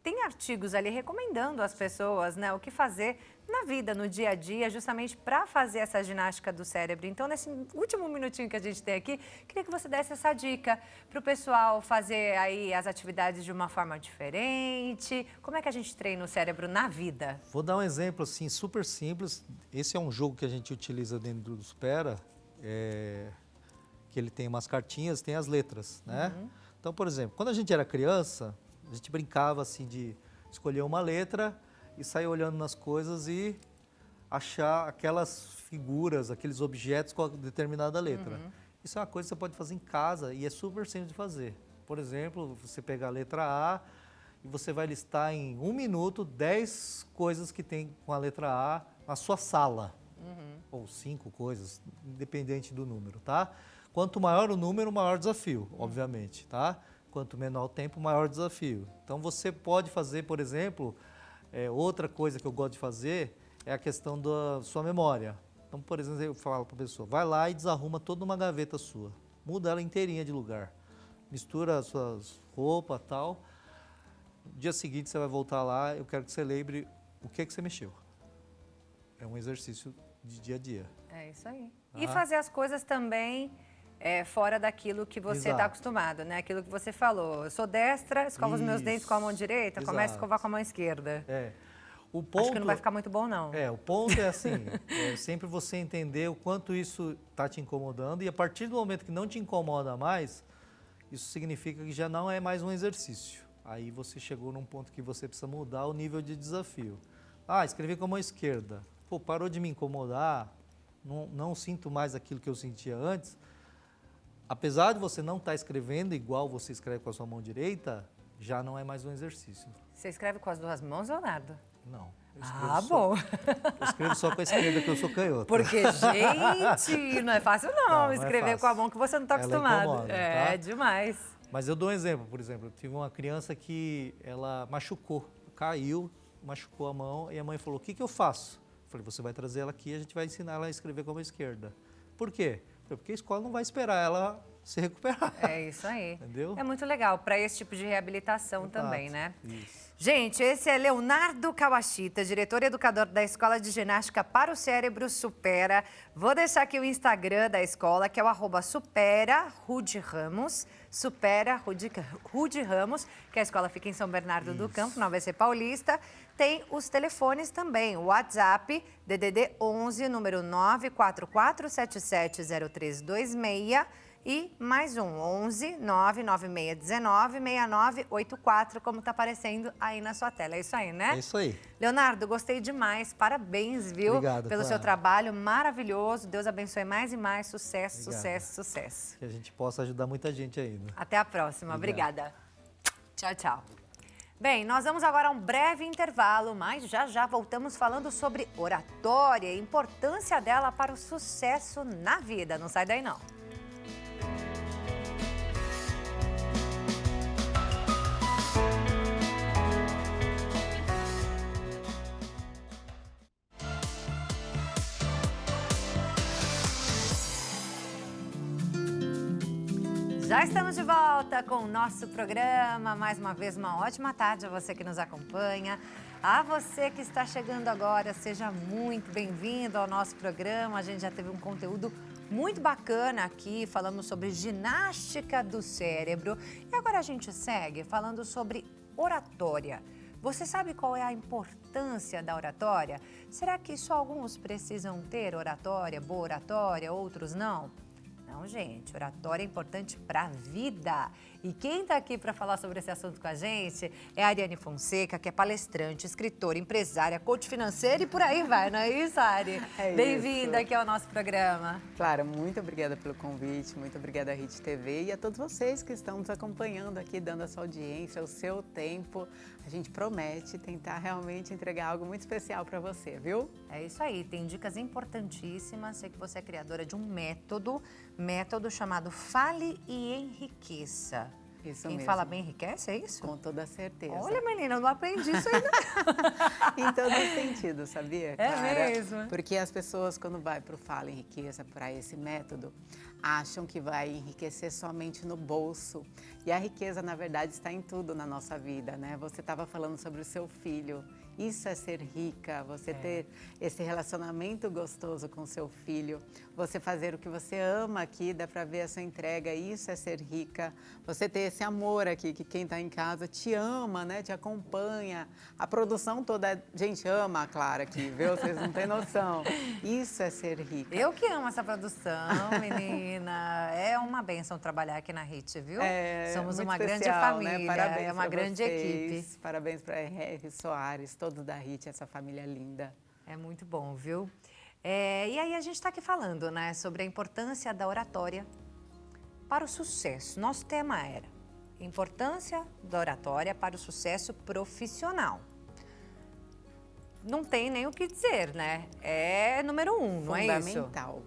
tem artigos ali recomendando às pessoas, né, o que fazer na vida, no dia a dia, justamente para fazer essa ginástica do cérebro. Então, nesse último minutinho que a gente tem aqui, queria que você desse essa dica para o pessoal fazer aí as atividades de uma forma diferente. Como é que a gente treina o cérebro na vida? Vou dar um exemplo assim, super simples. Esse é um jogo que a gente utiliza dentro do Supera, que ele tem umas cartinhas, tem as letras, né? Então, por exemplo, quando a gente era criança, a gente brincava assim de escolher uma letra e sair olhando nas coisas e achar aquelas figuras, aqueles objetos com a determinada letra. Isso é uma coisa que você pode fazer em casa e é super simples de fazer. Por exemplo, você pega a letra A e você vai listar em 1 minuto 10 coisas que tem com a letra A na sua sala. Ou 5 coisas, independente do número, tá? Quanto maior o número, maior o desafio, obviamente, tá? Quanto menor o tempo, maior o desafio. Então, você pode fazer, por exemplo, outra coisa que eu gosto de fazer é a questão da sua memória. Então, por exemplo, eu falo para a pessoa, vai lá e desarruma toda uma gaveta sua. Muda ela inteirinha de lugar. Mistura as suas roupas e tal. No dia seguinte, você vai voltar lá, eu quero que você lembre o que você mexeu. É um exercício de dia a dia. É isso aí. E fazer as coisas também fora daquilo que você está acostumado, né? Aquilo que você falou. Eu sou destra, escovo os meus dentes com a mão direita, começo a escovar com a mão esquerda. O ponto, acho que não vai ficar muito bom, não. O ponto é assim, sempre você entender o quanto isso está te incomodando e a partir do momento que não te incomoda mais, isso significa que já não é mais um exercício. Aí você chegou num ponto que você precisa mudar o nível de desafio. Escrevi com a mão esquerda. Pô, parou de me incomodar, não sinto mais aquilo que eu sentia antes. Apesar de você não estar escrevendo igual você escreve com a sua mão direita, já não é mais um exercício. Você escreve com as duas mãos, Leonardo? Não. Bom. Eu escrevo só com a esquerda, que eu sou canhoto. Porque, gente, não é fácil não escrever com a mão que você não está acostumado. Incomoda, tá? Demais. Mas eu dou um exemplo, por exemplo, eu tive uma criança que ela machucou, caiu, machucou a mão e a mãe falou, o que eu faço? Eu falei, você vai trazer ela aqui e a gente vai ensinar ela a escrever com a mão esquerda. Por quê? Porque a escola não vai esperar ela se recuperar. É isso aí. Entendeu? É muito legal para esse tipo de reabilitação também, né? Isso. Gente, esse é Leonardo Kawashita, diretor e educador da Escola de Ginástica para o Cérebro Supera. Vou deixar aqui o Instagram da escola, que é o @supera_rude_ramos, supera_rude_ramos, que a escola fica em São Bernardo do Campo, no ABC Paulista. Tem os telefones também, o WhatsApp, DDD 11, número 944770326 e mais um, 11 99619 6984, como está aparecendo aí na sua tela. É isso aí, né? É isso aí. Leonardo, gostei demais. Parabéns, viu? Obrigado, pelo seu trabalho maravilhoso. Deus abençoe mais e mais. Sucesso, Obrigado. sucesso, sucesso. Que a gente possa ajudar muita gente ainda. Até a próxima. Obrigada. Tchau, tchau. Bem, nós vamos agora a um breve intervalo, mas já voltamos falando sobre oratória e a importância dela para o sucesso na vida. Não sai daí, não. Já estamos de volta com o nosso programa. Mais uma vez, uma ótima tarde a você que nos acompanha. A você que está chegando agora, seja muito bem-vindo ao nosso programa. A gente já teve um conteúdo muito bacana aqui, falamos sobre ginástica do cérebro. E agora a gente segue falando sobre oratória. Você sabe qual é a importância da oratória? Será que só alguns precisam ter oratória, boa oratória, outros não? Não, gente, oratória é importante para a vida. E quem está aqui para falar sobre esse assunto com a gente é a Ariane Fonseca, que é palestrante, escritora, empresária, coach financeira e por aí vai, não é isso, Ari? Bem-vinda aqui ao nosso programa. Clara, muito obrigada pelo convite, muito obrigada à Rede TV e a todos vocês que estão nos acompanhando aqui, dando a sua audiência, o seu tempo. A gente promete tentar realmente entregar algo muito especial para você, viu? É isso aí, tem dicas importantíssimas. Sei que você é criadora de um método chamado Fale e Enriqueça. Isso Quem mesmo. fala bem enriquece, é isso? Com toda certeza. Olha, menina, eu não aprendi isso ainda. Em todo sentido, sabia, Clara? mesmo? Porque as pessoas, quando vai para o Fala em Riqueza, para esse método, acham que vai enriquecer somente no bolso. E a riqueza, na verdade, está em tudo na nossa vida, né? Você estava falando sobre o seu filho. Isso é ser rica, você ter esse relacionamento gostoso com o seu filho, você fazer o que você ama aqui, dá para ver a sua entrega, isso é ser rica. Você ter esse amor aqui, que quem está em casa te ama, né? Te acompanha. A produção toda, a gente ama a Clara aqui, viu? Vocês não têm noção. Isso é ser rica. Eu que amo essa produção, menina. É uma bênção trabalhar aqui na HIT, viu? Somos muito uma grande especial, família, né? Parabéns é uma pra grande vocês. equipe. Parabéns para R. Soares, todos da HIT, essa família linda. É muito bom, viu? E aí a gente está aqui falando, né, sobre a importância da oratória para o sucesso. Nosso tema era importância da oratória para o sucesso profissional. Não tem nem o que dizer, né? É número 1, não é isso? Fundamental.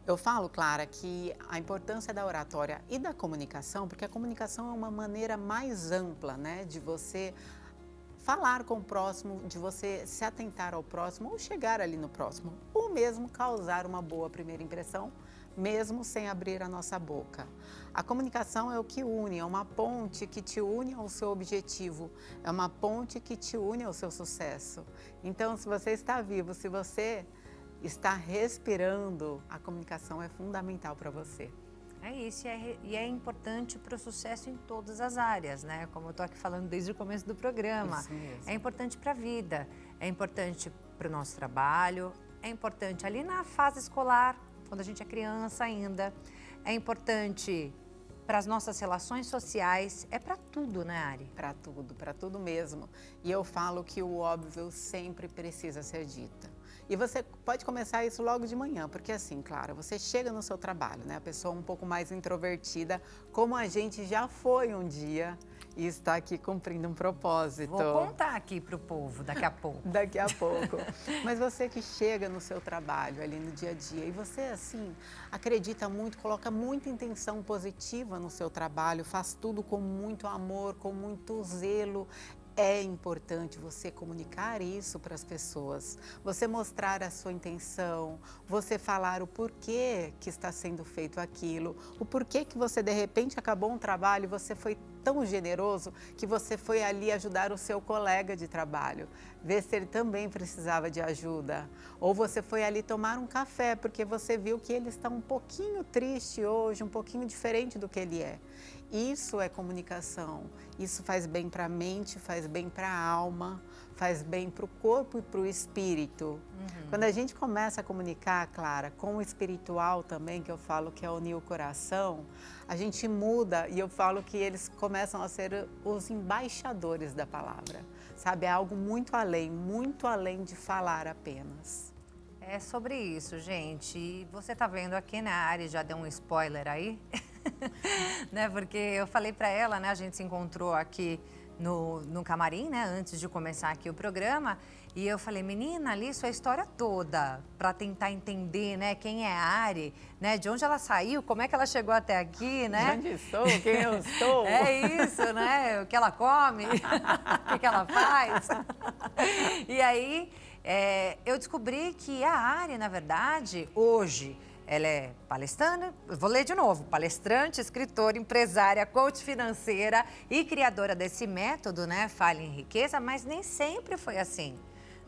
Eu falo, Clara, que a importância da oratória e da comunicação, porque a comunicação é uma maneira mais ampla, né, de você falar com o próximo, de você se atentar ao próximo ou chegar ali no próximo, ou mesmo causar uma boa primeira impressão, mesmo sem abrir a nossa boca. A comunicação é o que une, é uma ponte que te une ao seu objetivo, é uma ponte que te une ao seu sucesso. Então, se você está vivo, se você está respirando, a comunicação é fundamental para você. É isso, e é importante para o sucesso em todas as áreas, né? Como eu estou aqui falando desde o começo do programa. Isso mesmo. É importante para a vida, é importante para o nosso trabalho, é importante ali na fase escolar, quando a gente é criança ainda, é importante para as nossas relações sociais, é para tudo, né, Ari? Para tudo mesmo. E eu falo que o óbvio sempre precisa ser dito. E você pode começar isso logo de manhã, porque assim, Clara, você chega no seu trabalho, né? A pessoa um pouco mais introvertida, como a gente já foi um dia e está aqui cumprindo um propósito. Vou contar aqui para o povo daqui a pouco. Daqui a pouco. Mas você que chega no seu trabalho, ali no dia a dia, e você, assim, acredita muito, coloca muita intenção positiva no seu trabalho, faz tudo com muito amor, com muito zelo, é importante você comunicar isso para as pessoas, você mostrar a sua intenção, você falar o porquê que está sendo feito aquilo, o porquê que você de repente acabou um trabalho e você foi tão generoso que você foi ali ajudar o seu colega de trabalho, ver se ele também precisava de ajuda. Ou você foi ali tomar um café porque você viu que ele está um pouquinho triste hoje, um pouquinho diferente do que ele é. Isso é comunicação, isso faz bem para a mente, faz bem para a alma, faz bem para o corpo e para o espírito. Quando a gente começa a comunicar, Clara, com o espiritual também, que eu falo que é unir o coração, a gente muda e eu falo que eles começam a ser os embaixadores da palavra, sabe? É algo muito além de falar apenas. É sobre isso, gente. E você tá vendo aqui, né, a Ari já deu um spoiler aí, né? Porque eu falei para ela, né, a gente se encontrou aqui no camarim, né, antes de começar aqui o programa, e eu falei, menina, ali sua história toda, para tentar entender, né, quem é a Ari, né, de onde ela saiu, como é que ela chegou até aqui, né? De onde sou, quem eu sou. É isso, né, o que ela come, o que ela faz. E aí, eu descobri que a Ari, na verdade, hoje, ela é palestrante, vou ler de novo, palestrante, escritora, empresária, coach financeira e criadora desse método, né, Fale em Riqueza, mas nem sempre foi assim.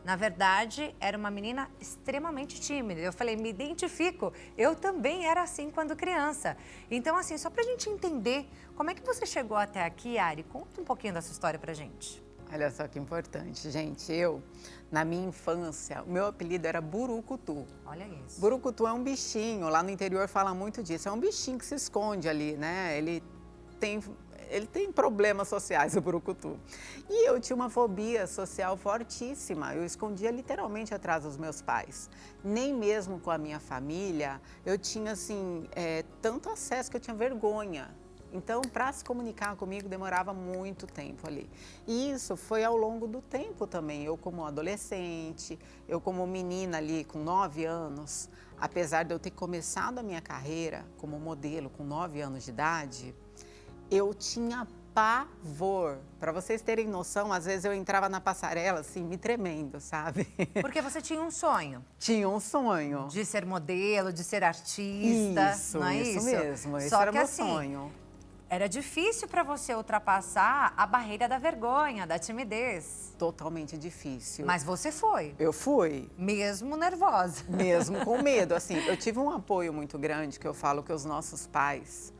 Na verdade, era uma menina extremamente tímida. Eu falei, me identifico, eu também era assim quando criança. Então, assim, só pra gente entender, como é que você chegou até aqui, Ari? Conta um pouquinho dessa história pra gente. Olha só que importante, gente. Na minha infância, o meu apelido era Burucutu. Olha isso. Burucutu é um bichinho, lá no interior fala muito disso. É um bichinho que se esconde ali, né? Ele tem problemas sociais, o Burucutu. E eu tinha uma fobia social fortíssima. Eu escondia literalmente atrás dos meus pais. Nem mesmo com a minha família, eu tinha, assim, tanto acesso que eu tinha vergonha. Então, para se comunicar comigo, demorava muito tempo ali. E isso foi ao longo do tempo também. Eu como adolescente, eu como menina ali com 9 anos, apesar de eu ter começado a minha carreira como modelo com 9 anos de idade, Eu tinha pavor. Para vocês terem noção, às vezes eu entrava na passarela, assim, me tremendo, sabe? Porque você tinha um sonho Tinha um sonho. de ser modelo, de ser artista, Isso, não é isso isso? mesmo. Esse Só era que meu assim, sonho. era difícil para você ultrapassar a barreira da vergonha, da timidez. Totalmente difícil. Mas você foi, Eu fui. mesmo nervosa. Mesmo com medo, assim, eu tive um apoio muito grande, que eu falo que os nossos pais,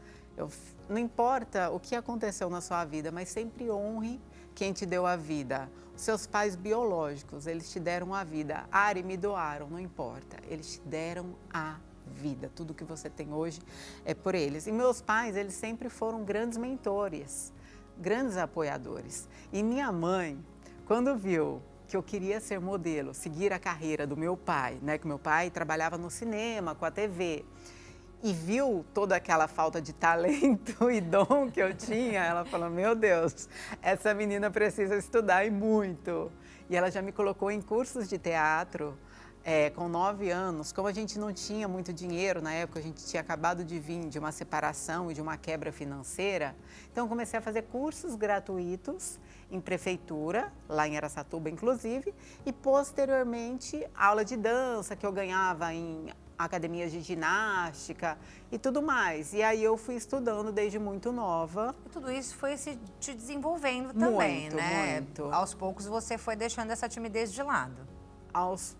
não importa o que aconteceu na sua vida, mas sempre honre quem te deu a vida. Os seus pais biológicos, eles te deram a vida. Ari, me doaram, não importa, eles te deram a vida. Tudo que você tem hoje é por eles. E meus pais, eles sempre foram grandes mentores, grandes apoiadores. E minha mãe, quando viu que eu queria ser modelo, seguir a carreira do meu pai, né? Que meu pai trabalhava no cinema, com a TV, e viu toda aquela falta de talento e dom que eu tinha, ela falou, meu Deus, essa menina precisa estudar e muito. E ela já me colocou em cursos de teatro, com 9 anos. Como a gente não tinha muito dinheiro na época, a gente tinha acabado de vir de uma separação e de uma quebra financeira, então eu comecei a fazer cursos gratuitos em prefeitura, lá em Araçatuba inclusive, e posteriormente aula de dança que eu ganhava em academias de ginástica e tudo mais. E aí eu fui estudando desde muito nova. E tudo isso foi se te desenvolvendo também, Muito, né? muito. Aos poucos você foi deixando essa timidez de lado. Aos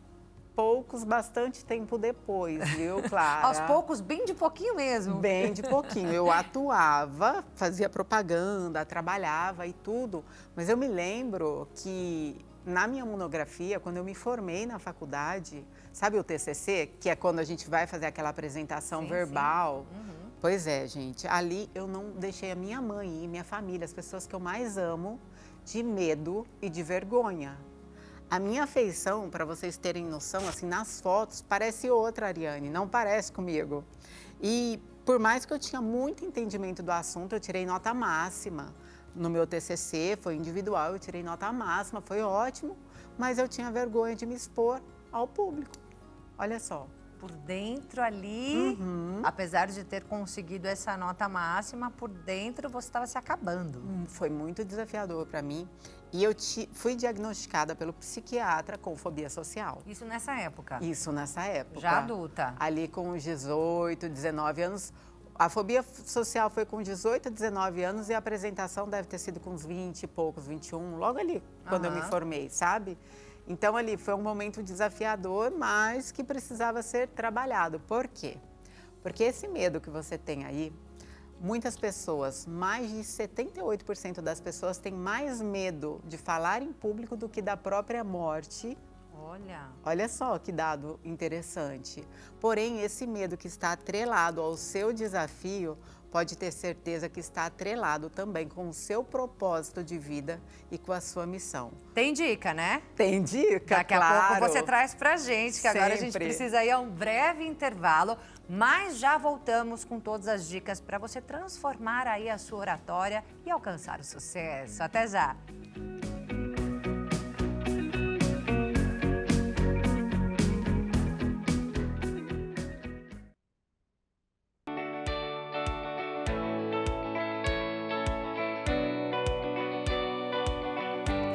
poucos, bastante tempo depois, viu, Clara? Aos poucos, bem de pouquinho mesmo. Bem de pouquinho. Eu atuava, fazia propaganda, trabalhava e tudo, mas eu me lembro que na minha monografia, quando eu me formei na faculdade, sabe o TCC, que é quando a gente vai fazer aquela apresentação Sim, verbal? sim. Uhum. Pois é, gente, ali eu não deixei a minha mãe e minha família, as pessoas que eu mais amo, de medo e de vergonha. A minha feição, para vocês terem noção, assim, nas fotos, parece outra Ariane, não parece comigo. E por mais que eu tinha muito entendimento do assunto, eu tirei nota máxima. No meu TCC, foi individual, eu tirei nota máxima, foi ótimo, mas eu tinha vergonha de me expor ao público. Olha só. Por dentro ali, apesar de ter conseguido essa nota máxima, por dentro você estava se acabando. Foi muito desafiador para mim. E eu fui diagnosticada pelo psiquiatra com fobia social. Isso nessa época? Isso nessa época. Já adulta? Ali com os 18, 19 anos. A fobia social foi com 18, 19 anos e a apresentação deve ter sido com uns 20 e poucos, 21, logo ali, quando eu me formei, sabe? Então, ali foi um momento desafiador, mas que precisava ser trabalhado. Por quê? Porque esse medo que você tem aí, muitas pessoas, mais de 78% das pessoas têm mais medo de falar em público do que da própria morte. Olha só que dado interessante. Porém, esse medo que está atrelado ao seu desafio, pode ter certeza que está atrelado também com o seu propósito de vida e com a sua missão. Tem dica, né? Tem dica, Daqui claro. a pouco você traz pra gente, que agora a gente Sempre. precisa ir a um breve intervalo, mas já voltamos com todas as dicas para você transformar aí a sua oratória e alcançar o sucesso. Até já!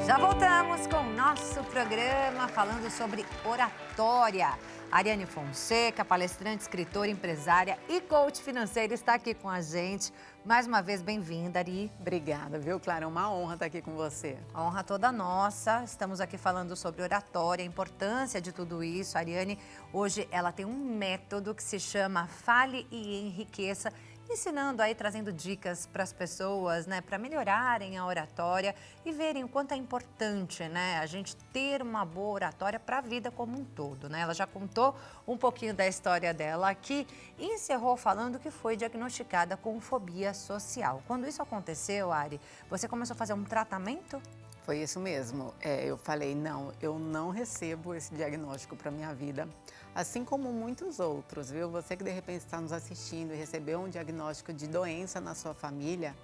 Já voltamos com o nosso programa falando sobre oratória. Ariane Fonseca, palestrante, escritora, empresária e coach financeira, está aqui com a gente. Mais uma vez, bem-vinda, Ari. Obrigada, viu, Clara? É uma honra estar aqui com você. A honra toda nossa. Estamos aqui falando sobre oratória, a importância de tudo isso. A Ariane, hoje, ela tem um método que se chama Fale e Enriqueça, ensinando aí, trazendo dicas para as pessoas, né, para melhorarem a oratória e verem o quanto é importante, né, a gente ter uma boa oratória para a vida como um todo, né? Ela já contou um pouquinho da história dela aqui e encerrou falando que foi diagnosticada com fobia social. Quando isso aconteceu, Ari, você começou a fazer um tratamento? Foi isso mesmo. Eu falei, não, eu não recebo esse diagnóstico para minha vida. Assim como muitos outros, viu? Você que de repente está nos assistindo e recebeu um diagnóstico de doença na sua família,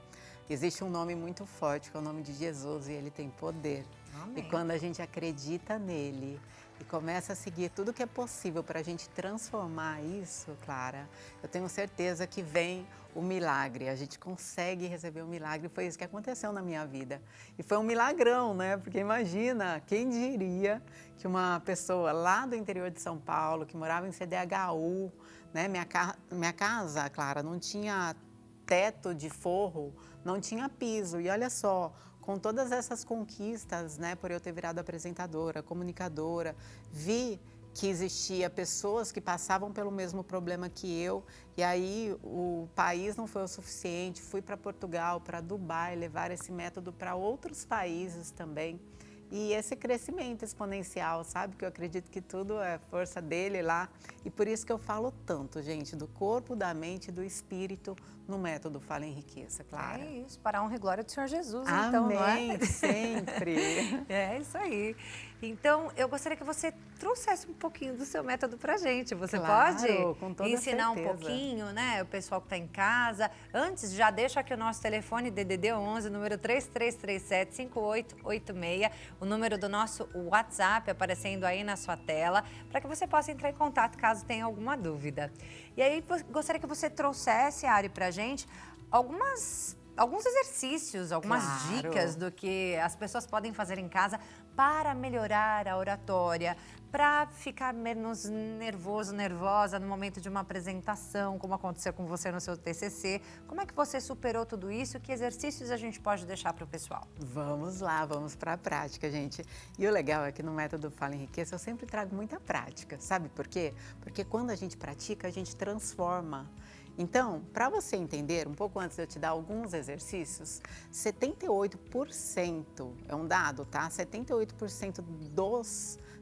existe um nome muito forte, que é o nome de Jesus, e ele tem poder. Amém. E quando a gente acredita nele e começa a seguir tudo que é possível para a gente transformar isso, Clara, eu tenho certeza que vem o milagre. A gente consegue receber o milagre. Foi isso que aconteceu na minha vida. E foi um milagrão, né? Porque imagina, quem diria que uma pessoa lá do interior de São Paulo, que morava em CDHU, né? Minha casa, Clara, não tinha teto de forro, não tinha piso. E olha só, com todas essas conquistas, né, por eu ter virado apresentadora, comunicadora, vi que existia pessoas que passavam pelo mesmo problema que eu, e aí o país não foi o suficiente, fui para Portugal, para Dubai, levar esse método para outros países também. E esse crescimento exponencial, sabe? Que eu acredito que tudo é força dele lá. E por isso que eu falo tanto, gente, do corpo, da mente e do espírito no método Fala em Riqueza, Clara. É isso, para a honra e glória do Senhor Jesus, Amém, então, não é? sempre. É isso aí. Então, eu gostaria que você trouxesse um pouquinho do seu método pra gente. Você Claro, pode com toda ensinar certeza. um pouquinho, né? O pessoal que está em casa. Antes, já deixa aqui o nosso telefone DDD 11, número 3337-5886, o número do nosso WhatsApp aparecendo aí na sua tela, para que você possa entrar em contato caso tenha alguma dúvida. E aí, gostaria que você trouxesse, Ari, pra gente alguns exercícios, algumas Claro. dicas do que as pessoas podem fazer em casa para melhorar a oratória, para ficar menos nervoso, nervosa no momento de uma apresentação, como aconteceu com você no seu TCC. Como é que você superou tudo isso? Que exercícios a gente pode deixar para o pessoal? Vamos lá, vamos para a prática, gente. E o legal é que no método Fala em Riqueza eu sempre trago muita prática. Sabe por quê? Porque quando a gente pratica, a gente transforma. Então, para você entender, um pouco antes de eu te dar alguns exercícios, 78%, é um dado, tá? 78%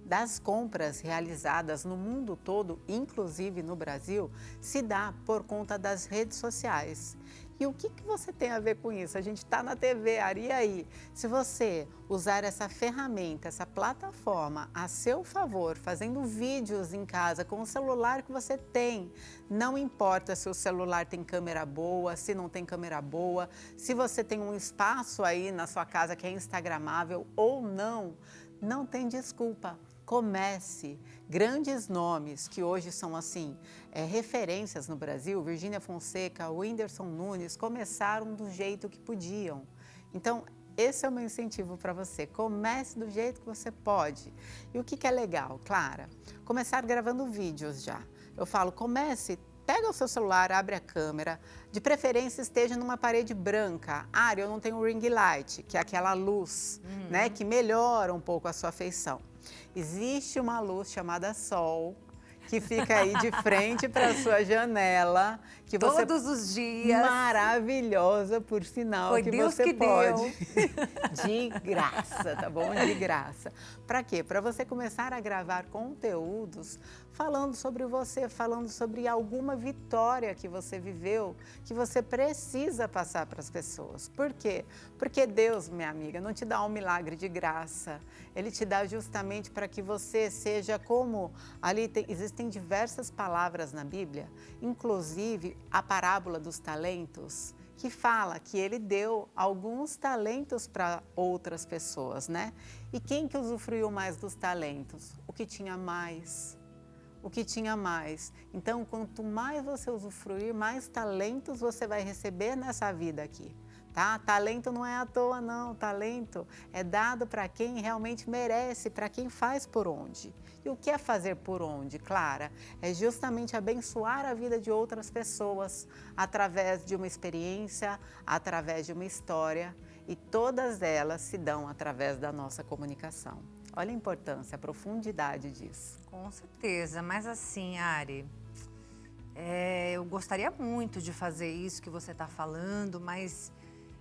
das compras realizadas no mundo todo, inclusive no Brasil, se dá por conta das redes sociais. E o que você tem a ver com isso? A gente está na TV, Ari, e aí? Se você usar essa ferramenta, essa plataforma a seu favor, fazendo vídeos em casa com o celular que você tem, não importa se o celular tem câmera boa, se não tem câmera boa, se você tem um espaço aí na sua casa que é instagramável ou não, não tem desculpa. Comece. Grandes nomes que hoje são assim, referências no Brasil, Virgínia Fonseca, Whindersson Nunes, começaram do jeito que podiam. Então, esse é o meu incentivo para você. Comece do jeito que você pode. E o que é legal, Clara? Começar gravando vídeos já. Eu falo, comece. Pega o seu celular, abre a câmera, de preferência esteja numa parede branca. Ari, eu não tenho ring light, que é aquela luz, né, que melhora um pouco a sua feição. Existe uma luz chamada sol, que fica aí de frente para a sua janela, que você todos os dias. Maravilhosa, por sinal, Foi que Deus você que pode. deu. De graça, tá bom? De graça. Para quê? Para você começar a gravar conteúdos falando sobre você, falando sobre alguma vitória que você viveu, que você precisa passar para as pessoas. Por quê? Porque Deus, minha amiga, não te dá um milagre de graça. Ele te dá justamente para que você seja como... Ali existem diversas palavras na Bíblia, inclusive a parábola dos talentos, que fala que ele deu alguns talentos para outras pessoas, né? E quem que usufruiu mais dos talentos? O que tinha mais. O que tinha mais. Então, quanto mais você usufruir, mais talentos você vai receber nessa vida aqui. Tá? Talento não é à toa, não. Talento é dado para quem realmente merece, para quem faz por onde. E o que é fazer por onde, Clara? É justamente abençoar a vida de outras pessoas através de uma experiência, através de uma história, e todas elas se dão através da nossa comunicação. Olha a importância, a profundidade disso. Com certeza, mas assim, Ari, eu gostaria muito de fazer isso que você está falando, mas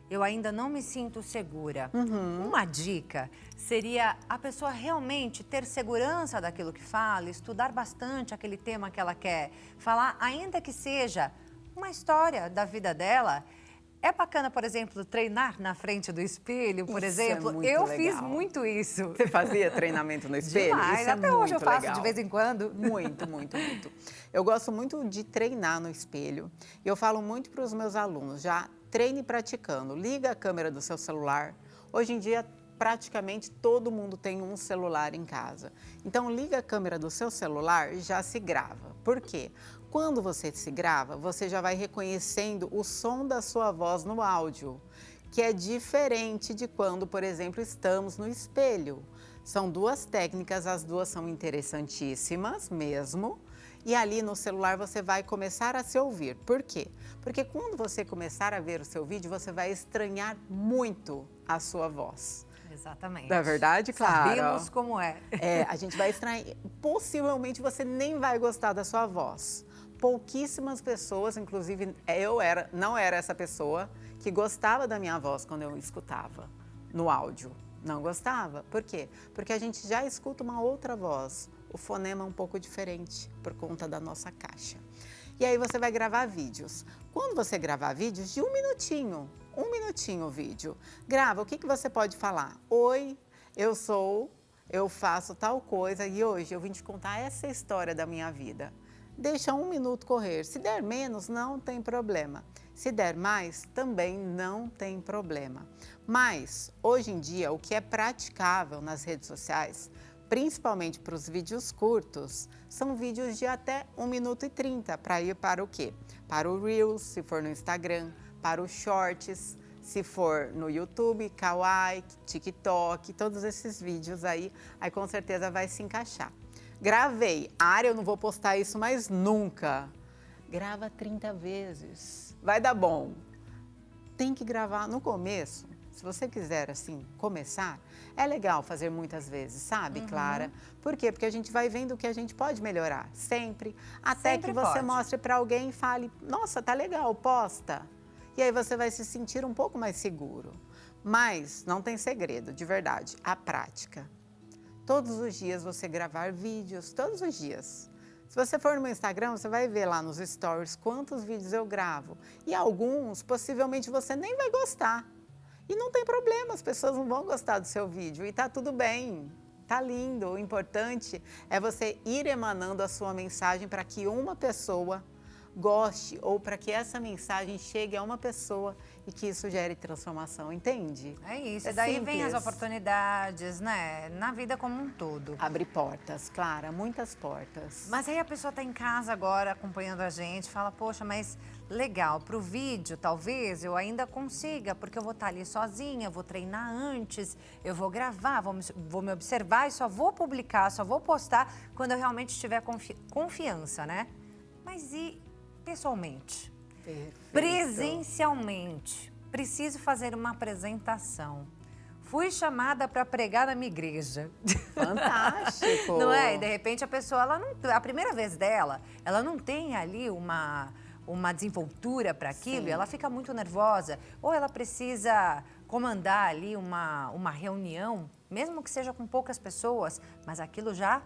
eu ainda não me sinto segura. Uma dica seria a pessoa realmente ter segurança daquilo que fala, estudar bastante aquele tema que ela quer falar, ainda que seja uma história da vida dela. É bacana, por exemplo, treinar na frente do espelho, por exemplo. Muito eu legal. fiz muito isso. Você fazia treinamento no espelho? Demais, Isso é até hoje eu muito faço legal. de vez em quando. Muito, muito, muito. Eu gosto muito de treinar no espelho. E eu falo muito para os meus alunos, já treine praticando. Liga a câmera do seu celular. Hoje em dia praticamente todo mundo tem um celular em casa. Então, liga a câmera do seu celular e já se grava. Por quê? Quando você se grava, você já vai reconhecendo o som da sua voz no áudio, que é diferente de quando, por exemplo, estamos no espelho. São duas técnicas, as duas são interessantíssimas mesmo. E ali no celular você vai começar a se ouvir. Por quê? Porque quando você começar a ver o seu vídeo, você vai estranhar muito a sua voz. Exatamente. Não é verdade, Clara? Sabemos como é. A gente vai estranhar. Possivelmente você nem vai gostar da sua voz. Pouquíssimas pessoas, inclusive não era essa pessoa que gostava da minha voz quando eu escutava no áudio. Não gostava. Por quê? Porque a gente já escuta uma outra voz. O fonema é um pouco diferente por conta da nossa caixa. E aí você vai gravar vídeos. Quando você gravar vídeos de um minutinho o vídeo, grava. O que você pode falar? Oi, eu faço tal coisa e hoje eu vim te contar essa história da minha vida. Deixa 1 minuto correr. Se der menos, não tem problema. Se der mais, também não tem problema. Mas, hoje em dia, o que é praticável nas redes sociais, principalmente para os vídeos curtos, são vídeos de até 1 minuto e 30 para ir para o quê? Para o Reels, se for no Instagram, para os Shorts, se for no YouTube, Kawaii, TikTok, todos esses vídeos aí com certeza vai se encaixar. Gravei. Eu não vou postar isso mais nunca. Grava 30 vezes. Vai dar bom. Tem que gravar no começo. Se você quiser, assim, começar, é legal fazer muitas vezes, sabe, Clara? Por quê? Porque a gente vai vendo o que a gente pode melhorar, sempre. Até Sempre que você pode. mostre para alguém e fale, nossa, tá legal, posta. E aí você vai se sentir um pouco mais seguro. Mas não tem segredo, de verdade, a prática. Todos os dias você gravar vídeos, todos os dias. Se você for no meu Instagram, você vai ver lá nos stories quantos vídeos eu gravo. E alguns, possivelmente, você nem vai gostar. E não tem problema, as pessoas não vão gostar do seu vídeo e tá tudo bem, tá lindo. O importante é você ir emanando a sua mensagem para que uma pessoa goste ou para que essa mensagem chegue a uma pessoa e que isso gere transformação, entende? É isso, É daí vem as simples. oportunidades, né? Na vida como um todo. Abre portas, Clara, muitas portas. Mas aí a pessoa está em casa agora acompanhando a gente, fala, poxa, mas legal, para o vídeo talvez eu ainda consiga, porque eu vou estar ali sozinha, vou treinar antes, eu vou gravar, vou me observar e só vou publicar, só vou postar quando eu realmente tiver confiança, né? Mas e pessoalmente? Perfeito. Presencialmente, preciso fazer uma apresentação. Fui chamada para pregar na minha igreja. Fantástico! Não é? E de repente a pessoa, a primeira vez dela, ela não tem ali uma desenvoltura para aquilo, Sim. e ela fica muito nervosa. Ou ela precisa comandar ali uma reunião, mesmo que seja com poucas pessoas, mas aquilo já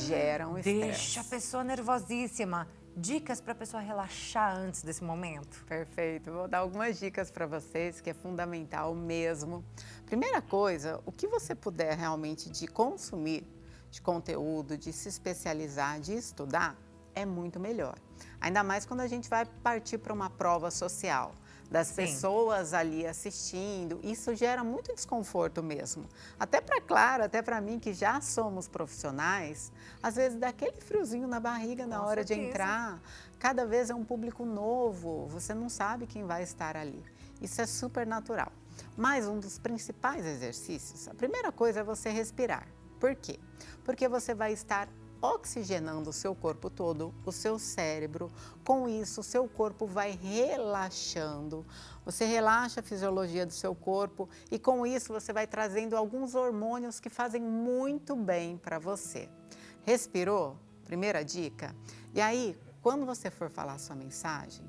Gera um estresse. deixa a pessoa nervosíssima. Dicas para a pessoa relaxar antes desse momento? Perfeito. Vou dar algumas dicas para vocês, que é fundamental mesmo. Primeira coisa, o que você puder realmente de consumir de conteúdo, de se especializar, de estudar, é muito melhor. Ainda mais quando a gente vai partir para uma prova social, das Sim. pessoas ali assistindo, isso gera muito desconforto mesmo. Até para Clara, até para mim, que já somos profissionais, às vezes dá aquele friozinho na barriga na Com hora de certeza. entrar. Cada vez é um público novo, você não sabe quem vai estar ali. Isso é super natural. Mas um dos principais exercícios, a primeira coisa é você respirar. Por quê? Porque você vai estar oxigenando o seu corpo todo, o seu cérebro. Com isso, o seu corpo vai relaxando. Você relaxa a fisiologia do seu corpo e com isso você vai trazendo alguns hormônios que fazem muito bem para você. Respirou? Primeira dica. E aí, quando você for falar a sua mensagem,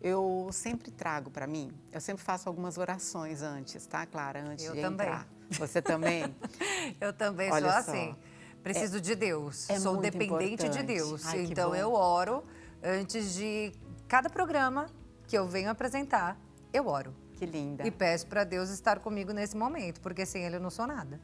eu sempre trago para mim, eu sempre faço algumas orações antes, tá, Clara? Antes Eu de também. entrar. Você também? Eu também Olha sou só. assim. Preciso de Deus. é Sou muito dependente de importante. Deus. Ai, que Então bom. eu oro antes de cada programa que eu venho apresentar, eu oro. Que linda. E peço para Deus estar comigo nesse momento, porque sem Ele eu não sou nada.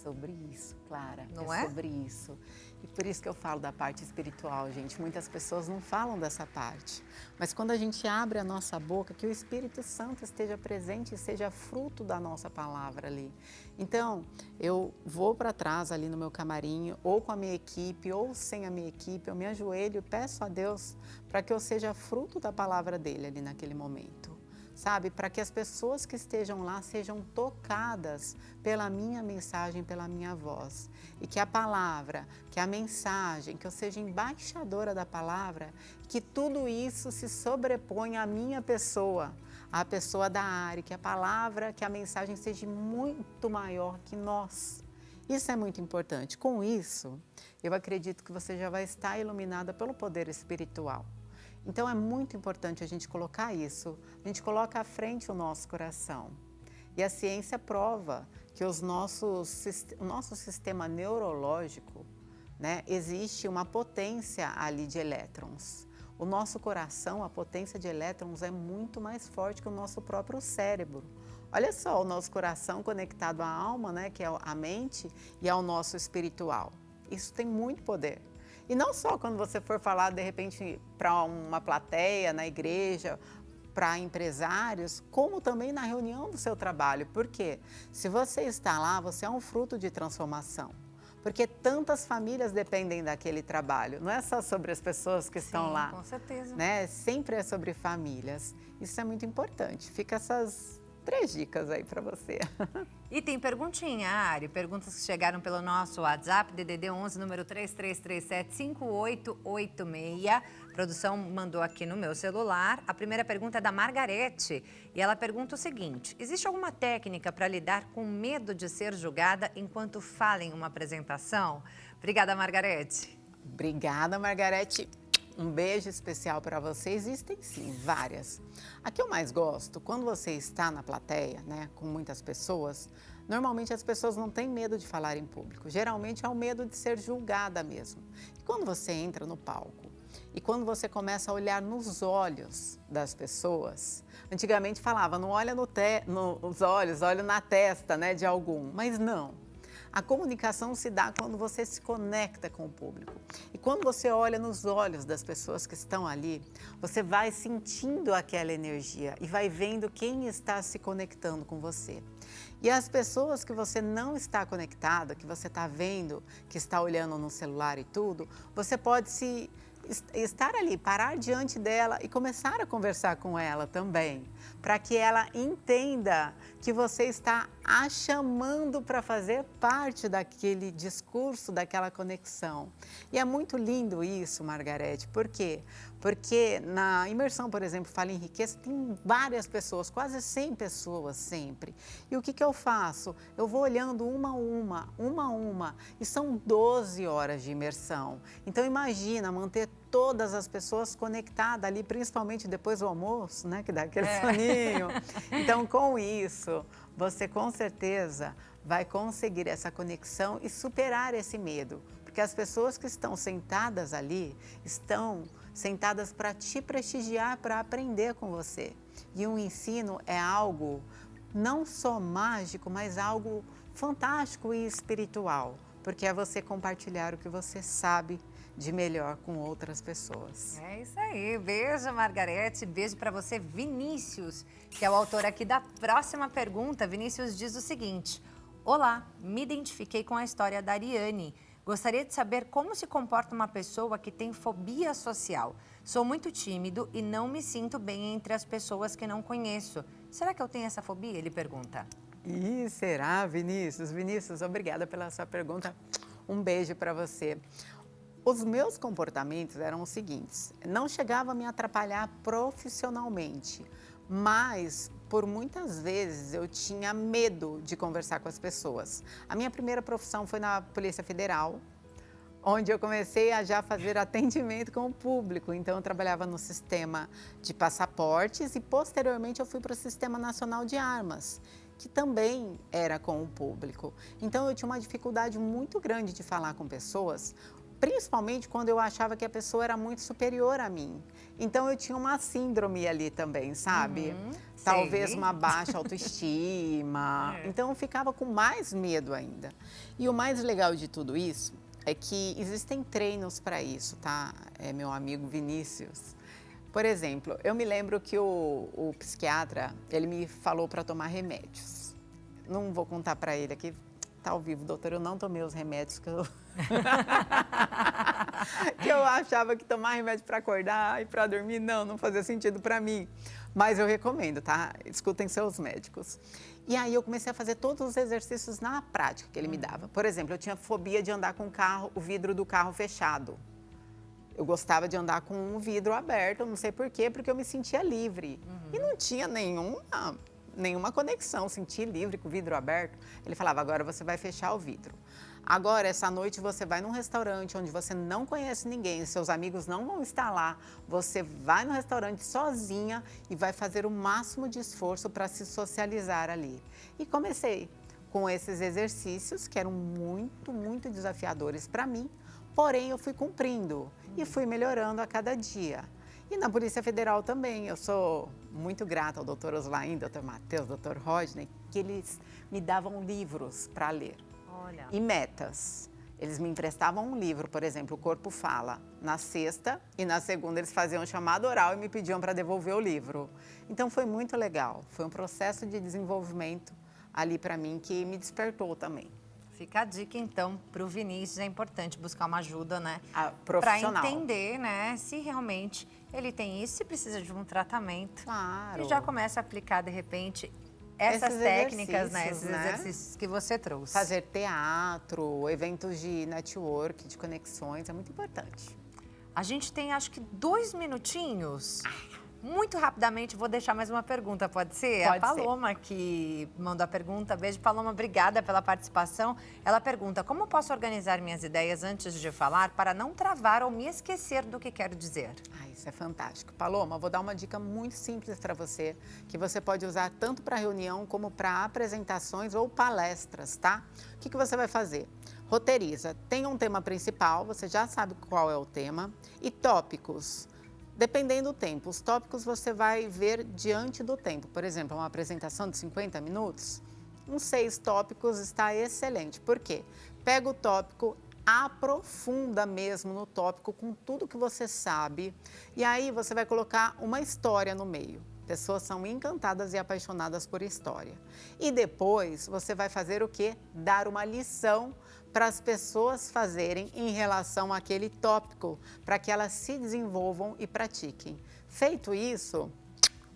sobre isso, Clara. Não é? Sobre isso. E por isso que eu falo da parte espiritual, gente. Muitas pessoas não falam dessa parte. Mas quando a gente abre a nossa boca, que o Espírito Santo esteja presente e seja fruto da nossa palavra ali. Então, eu vou para trás ali no meu camarim, ou com a minha equipe, ou sem a minha equipe, eu me ajoelho e peço a Deus para que eu seja fruto da palavra dele ali naquele momento. Sabe, para que as pessoas que estejam lá sejam tocadas pela minha mensagem, pela minha voz. E que a palavra, que a mensagem, que eu seja embaixadora da palavra, que tudo isso se sobreponha à minha pessoa, à pessoa da área, que a palavra, que a mensagem seja muito maior que nós. Isso é muito importante. Com isso, eu acredito que você já vai estar iluminada pelo poder espiritual. Então é muito importante a gente colocar isso, a gente coloca à frente o nosso coração. E a ciência prova que o nosso sistema neurológico, né, existe uma potência ali de elétrons. O nosso coração, a potência de elétrons é muito mais forte que o nosso próprio cérebro. Olha só, o nosso coração conectado à alma, né, que é a mente, e ao nosso espiritual. Isso tem muito poder. E não só quando você for falar, de repente, para uma plateia, na igreja, para empresários, como também na reunião do seu trabalho. Por quê? Se você está lá, você é um fruto de transformação. Porque tantas famílias dependem daquele trabalho. Não é só sobre as pessoas que estão lá. Com certeza. Né? Sempre é sobre famílias. Isso é muito importante. Fica essas 3 dicas aí para você. E tem perguntinha, Ari, perguntas que chegaram pelo nosso WhatsApp, DDD 11, número 3337-5886. A produção mandou aqui no meu celular. A primeira pergunta é da Margarete e ela pergunta o seguinte: existe alguma técnica para lidar com medo de ser julgada enquanto fala em uma apresentação? Obrigada, Margarete. Obrigada, Margarete. Um beijo especial para você. Existem sim, várias. A que eu mais gosto, quando você está na plateia, né, com muitas pessoas, normalmente as pessoas não têm medo de falar em público. Geralmente é o medo de ser julgada mesmo. E quando você entra no palco e quando você começa a olhar nos olhos das pessoas, antigamente falava, não olha nos olhos, olha na testa, né, de algum, mas não. A comunicação se dá quando você se conecta com o público. E quando você olha nos olhos das pessoas que estão ali, você vai sentindo aquela energia e vai vendo quem está se conectando com você. E as pessoas que você não está conectada, que você está vendo, que está olhando no celular e tudo, você pode estar ali, parar diante dela e começar a conversar com ela também, para que ela entenda que você está a chamando para fazer parte daquele discurso, daquela conexão. E é muito lindo isso, Margarete. Por quê? Porque na imersão, por exemplo, Fala em Riqueza, tem várias pessoas, quase 100 pessoas sempre. E o que eu faço? Eu vou olhando uma a uma, e são 12 horas de imersão. Então imagina manter todas as pessoas conectadas ali, principalmente depois do almoço, né, que dá aquele soninho. Então, com isso, você com certeza vai conseguir essa conexão e superar esse medo. Porque as pessoas que estão sentadas ali, estão sentadas para te prestigiar, para aprender com você. E o ensino é algo não só mágico, mas algo fantástico e espiritual. Porque é você compartilhar o que você sabe de melhor com outras pessoas. É isso aí. Beijo, Margarete. Beijo para você, Vinícius, que é o autor aqui da próxima pergunta. Vinícius diz o seguinte: olá, me identifiquei com a história da Ariane. Gostaria de saber como se comporta uma pessoa que tem fobia social. Sou muito tímido e não me sinto bem entre as pessoas que não conheço. Será que eu tenho essa fobia? Ele pergunta. E será, Vinícius? Vinícius, obrigada pela sua pergunta. Um beijo para você. Os meus comportamentos eram os seguintes: não chegava a me atrapalhar profissionalmente, mas por muitas vezes eu tinha medo de conversar com as pessoas. A minha primeira profissão foi na Polícia Federal, onde eu comecei a já fazer atendimento com o público. Então eu trabalhava no sistema de passaportes e posteriormente eu fui para o Sistema Nacional de Armas, que também era com o público. Então eu tinha uma dificuldade muito grande de falar com pessoas, principalmente quando eu achava que a pessoa era muito superior a mim. Então eu tinha uma síndrome ali também, sabe? talvez Sei. uma baixa autoestima. Então eu ficava com mais medo ainda. E o mais legal de tudo isso é que existem treinos para isso, tá? Meu amigo Vinícius. Por exemplo, eu me lembro que o psiquiatra, ele me falou para tomar remédios. Não vou contar para ele aqui, tá ao vivo, doutor, eu não tomei os remédios que eu... que eu achava que tomar remédio para acordar e para dormir, não fazia sentido para mim. Mas eu recomendo, tá? Escutem seus médicos. E aí eu comecei a fazer todos os exercícios na prática que ele me dava. Por exemplo, eu tinha fobia de andar com o vidro do carro fechado. Eu gostava de andar com o vidro aberto, não sei por quê, porque eu me sentia livre. E não tinha nenhuma conexão, sentir livre com o vidro aberto. Ele falava, agora você vai fechar o vidro. Agora, essa noite, você vai num restaurante onde você não conhece ninguém, seus amigos não vão estar lá. Você vai no restaurante sozinha e vai fazer o máximo de esforço para se socializar ali. E comecei com esses exercícios que eram muito desafiadores para mim, porém eu fui cumprindo e fui melhorando a cada dia. E na Polícia Federal também, eu sou muito grata ao doutor Oslain, doutor Matheus, doutor Rodney, que eles me davam livros para ler. Olha. E metas. Eles me emprestavam um livro, por exemplo, O Corpo Fala, na sexta, e na segunda eles faziam um chamado oral e me pediam para devolver o livro. Então foi muito legal, foi um processo de desenvolvimento ali para mim que me despertou também. Fica a dica, então, para o Vinícius, é importante buscar uma ajuda, né? Profissional. Para entender, né, se realmente ele tem isso, se precisa de um tratamento. Claro. E já começa a aplicar, de repente, essas Esses técnicas, né, exercícios, esses exercícios que você trouxe. Fazer teatro, eventos de network, de conexões, é muito importante. A gente tem, acho que, 2 minutinhos. Muito rapidamente, vou deixar mais uma pergunta, pode ser? Pode a Paloma que mandou a pergunta. Beijo, Paloma, obrigada pela participação. Ela pergunta, como posso organizar minhas ideias antes de falar para não travar ou me esquecer do que quero dizer? Isso é fantástico. Paloma, vou dar uma dica muito simples para você, que você pode usar tanto para reunião como para apresentações ou palestras, tá? O que você vai fazer? Roteiriza. Tem um tema principal, você já sabe qual é o tema, e tópicos. Dependendo do tempo, os tópicos você vai ver diante do tempo. Por exemplo, uma apresentação de 50 minutos, uns 6 tópicos está excelente. Por quê? Pega o tópico, aprofunda mesmo no tópico com tudo que você sabe e aí você vai colocar uma história no meio. Pessoas são encantadas e apaixonadas por história. E depois você vai fazer o quê? Dar uma lição para as pessoas fazerem em relação àquele tópico, para que elas se desenvolvam e pratiquem. Feito isso,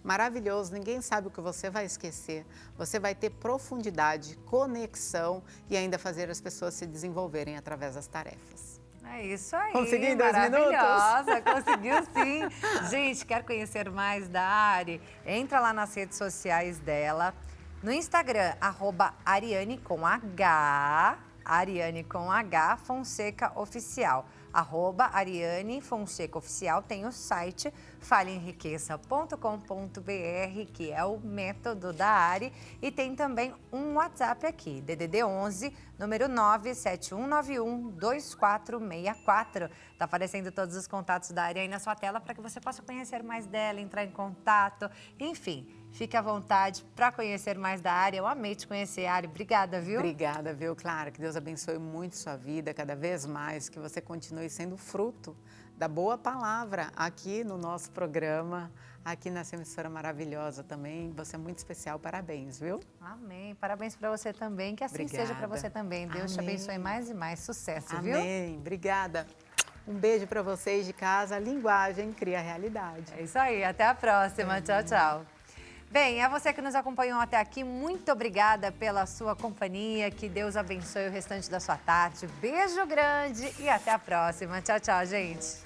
maravilhoso, ninguém sabe o que você vai esquecer. Você vai ter profundidade, conexão e ainda fazer as pessoas se desenvolverem através das tarefas. É isso aí. Consegui em 2 minutos? Maravilhosa, conseguiu sim. Gente, quer conhecer mais da Ari? Entra lá nas redes sociais dela. No Instagram, @Ariane com H, Ariane com H, Fonseca Oficial. @Ariane Fonseca Oficial, tem o site faleenriqueça.com.br, que é o método da Ari, e tem também um WhatsApp aqui, DDD 11, número 971912464. Tá aparecendo todos os contatos da Ari aí na sua tela para que você possa conhecer mais dela, entrar em contato, enfim. Fique à vontade para conhecer mais da Ari. Eu amei te conhecer, Ari. Obrigada, viu? Obrigada, viu, Clara? Que Deus abençoe muito sua vida, cada vez mais, que você continue sendo fruto da boa palavra aqui no nosso programa, aqui nessa emissora maravilhosa também. Você é muito especial, parabéns, viu? Amém. Parabéns para você também, que assim Obrigada. seja para você também. Deus te Amém. abençoe mais e mais. Sucesso, viu? Amém. Obrigada. Um beijo para vocês de casa. A linguagem cria a realidade. É isso aí. Até a próxima. Tchau, tchau. Bem, a você que nos acompanhou até aqui, muito obrigada pela sua companhia. Que Deus abençoe o restante da sua tarde. Beijo grande e até a próxima. Tchau, tchau, gente.